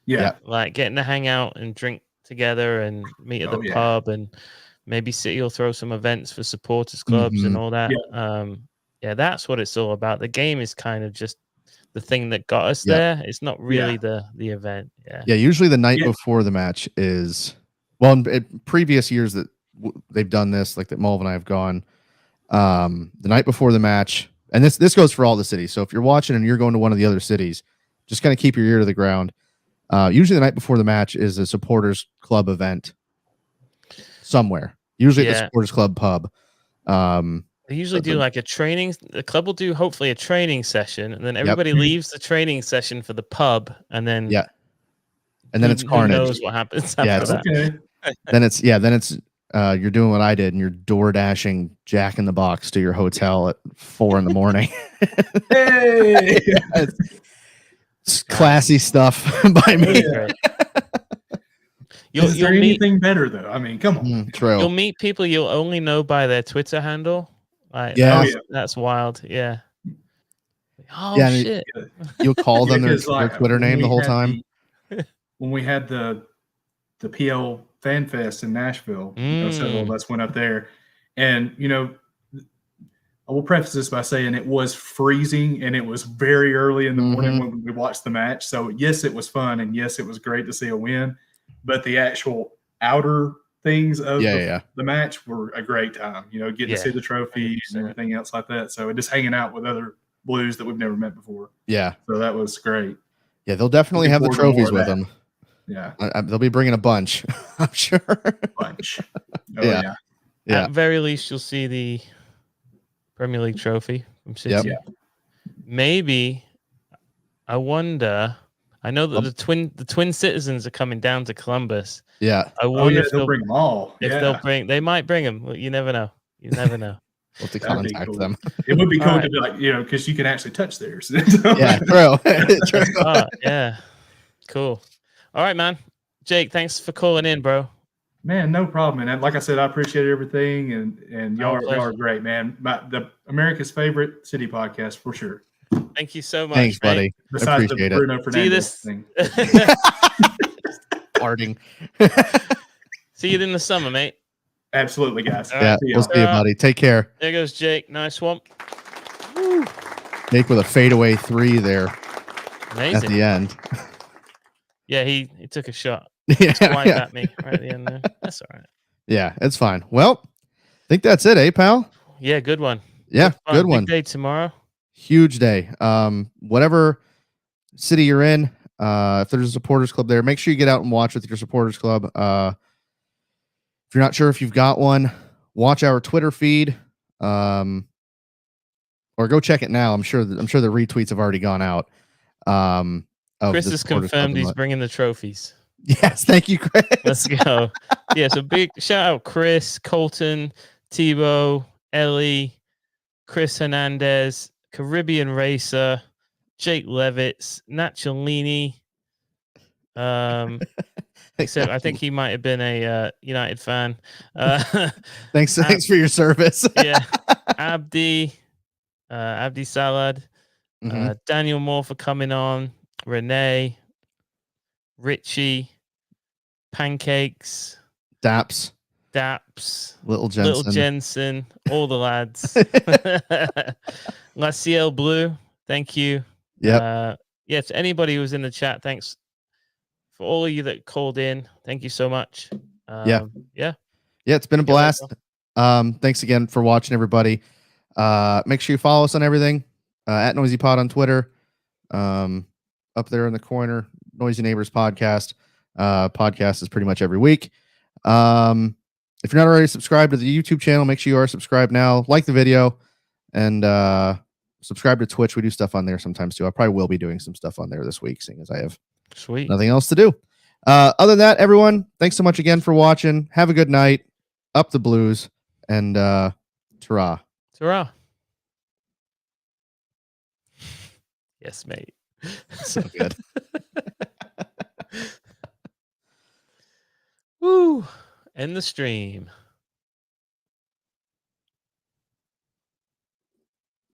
Speaker 10: Yeah.
Speaker 3: Like getting to hang out and drink together and meet at the pub, and maybe City will throw some events for supporters clubs and all that. Yeah. That's what it's all about. The game is kind of just the thing that got us there. It's not really the event. Yeah.
Speaker 2: Usually the night before the match is in previous years that they've done this, like that Mulv and I have gone. The night before the match, and this goes for all the cities. So if you're watching and you're going to one of the other cities, just kind of keep your ear to the ground. Usually the night before the match is a supporters club event somewhere. Usually at the supporters club pub.
Speaker 3: They usually do like the club will do hopefully a training session, and then everybody leaves the training session for the pub, and then
Speaker 2: and then it's carnage.
Speaker 3: Who knows what happens after that?
Speaker 10: Okay.
Speaker 2: Then it's you're doing what I did, and you're door dashing Jack in the Box to your hotel at 4 a.m.
Speaker 10: Hey,
Speaker 2: it's classy stuff by me.
Speaker 10: Is there anything better though? I mean, come on.
Speaker 2: True.
Speaker 3: You'll meet people you'll only know by their Twitter handle. Like, that's wild. Yeah. Oh shit!
Speaker 2: You'll call them their Twitter name the whole time.
Speaker 10: When we had the PL Fan Fest in Nashville, several of us went up there, and I will preface this by saying it was freezing and it was very early in the morning when we watched the match. So yes, it was fun, and yes, it was great to see a win, but the actual outer things of the match were a great time. Getting to see the trophies and everything else like that. So just hanging out with other Blues that we've never met before.
Speaker 2: Yeah.
Speaker 10: So that was great.
Speaker 2: Yeah, they'll definitely have the trophies with them.
Speaker 10: Yeah,
Speaker 2: they'll be bringing a bunch. I'm sure.
Speaker 10: Bunch. Oh,
Speaker 2: yeah.
Speaker 3: At very least, you'll see the Premier League trophy from City.
Speaker 10: Yep.
Speaker 3: Maybe. I wonder. I know that the twin citizens are coming down to Columbus.
Speaker 2: Yeah.
Speaker 3: I wonder if
Speaker 10: they'll bring them all.
Speaker 3: If they might bring them. You never know. You never know.
Speaker 2: We'll have to contact them.
Speaker 10: It would be cool to be like, because you can actually touch theirs.
Speaker 2: Yeah, true.
Speaker 3: Yeah. Cool. All right, man. Jake, thanks for calling in, bro.
Speaker 10: Man, no problem. And like I said, I appreciate everything, and y'all are great, man. The America's favorite city podcast for sure.
Speaker 3: Thank you so much.
Speaker 2: Thanks, buddy.
Speaker 10: Besides
Speaker 2: appreciate
Speaker 10: the Bruno Fernandes thing.
Speaker 2: Farting.
Speaker 3: See you in the summer, mate.
Speaker 10: Absolutely, guys.
Speaker 2: Yeah, we'll see you, buddy. Take care.
Speaker 3: There goes Jake. Nice one.
Speaker 2: Jake with a fadeaway 3 there.
Speaker 3: Amazing.
Speaker 2: At the end.
Speaker 3: Yeah, he took a shot.
Speaker 2: Yeah,
Speaker 3: at me right at the end there. That's all right.
Speaker 2: Yeah, it's fine. Well, I think that's it, pal?
Speaker 3: Yeah, good one.
Speaker 2: Yeah, good one.
Speaker 3: Big day tomorrow.
Speaker 2: Huge day. Whatever city you're in, if there's a supporters club there, make sure you get out and watch with your supporters club. If you're not sure if you've got one, watch our Twitter feed, or go check it now. I'm sure the retweets have already gone out.
Speaker 3: Chris has confirmed he's bringing the trophies.
Speaker 2: Yes, thank you, Chris.
Speaker 3: Let's go. Yeah, so big shout out Chris, Colton, Tebow, Ellie, Chris Hernandez, Caribbean Racer, Jake Levitz, Nacholini. Except I think he might have been a United fan.
Speaker 2: Thanks for your service.
Speaker 3: Yeah, Abdi Salad, Daniel Moore for coming on, Renee, Richie, Pancakes,
Speaker 2: Daps,
Speaker 3: Little Jensen, all the lads. Laciel Blue, thank you.
Speaker 2: Yep.
Speaker 3: Yeah, to anybody who was in the chat, thanks for all of you that called in. Thank you so much.
Speaker 2: Yeah, it's been a blast. Thanks again for watching, everybody. Make sure you follow us on everything at Noisy Pod on Twitter. Up there in the corner, Noisy Neighbors Podcast. Podcast is pretty much every week. If you're not already subscribed to the YouTube channel, make sure you are subscribed now. Like the video and subscribe to Twitch. We do stuff on there sometimes too. I probably will be doing some stuff on there this week, seeing as I have nothing else to do. Other than that, everyone, thanks so much again for watching. Have a good night. Up the Blues, and ta-ra.
Speaker 3: Ta-ra. Yes, mate.
Speaker 2: So good.
Speaker 3: Woo. End the stream.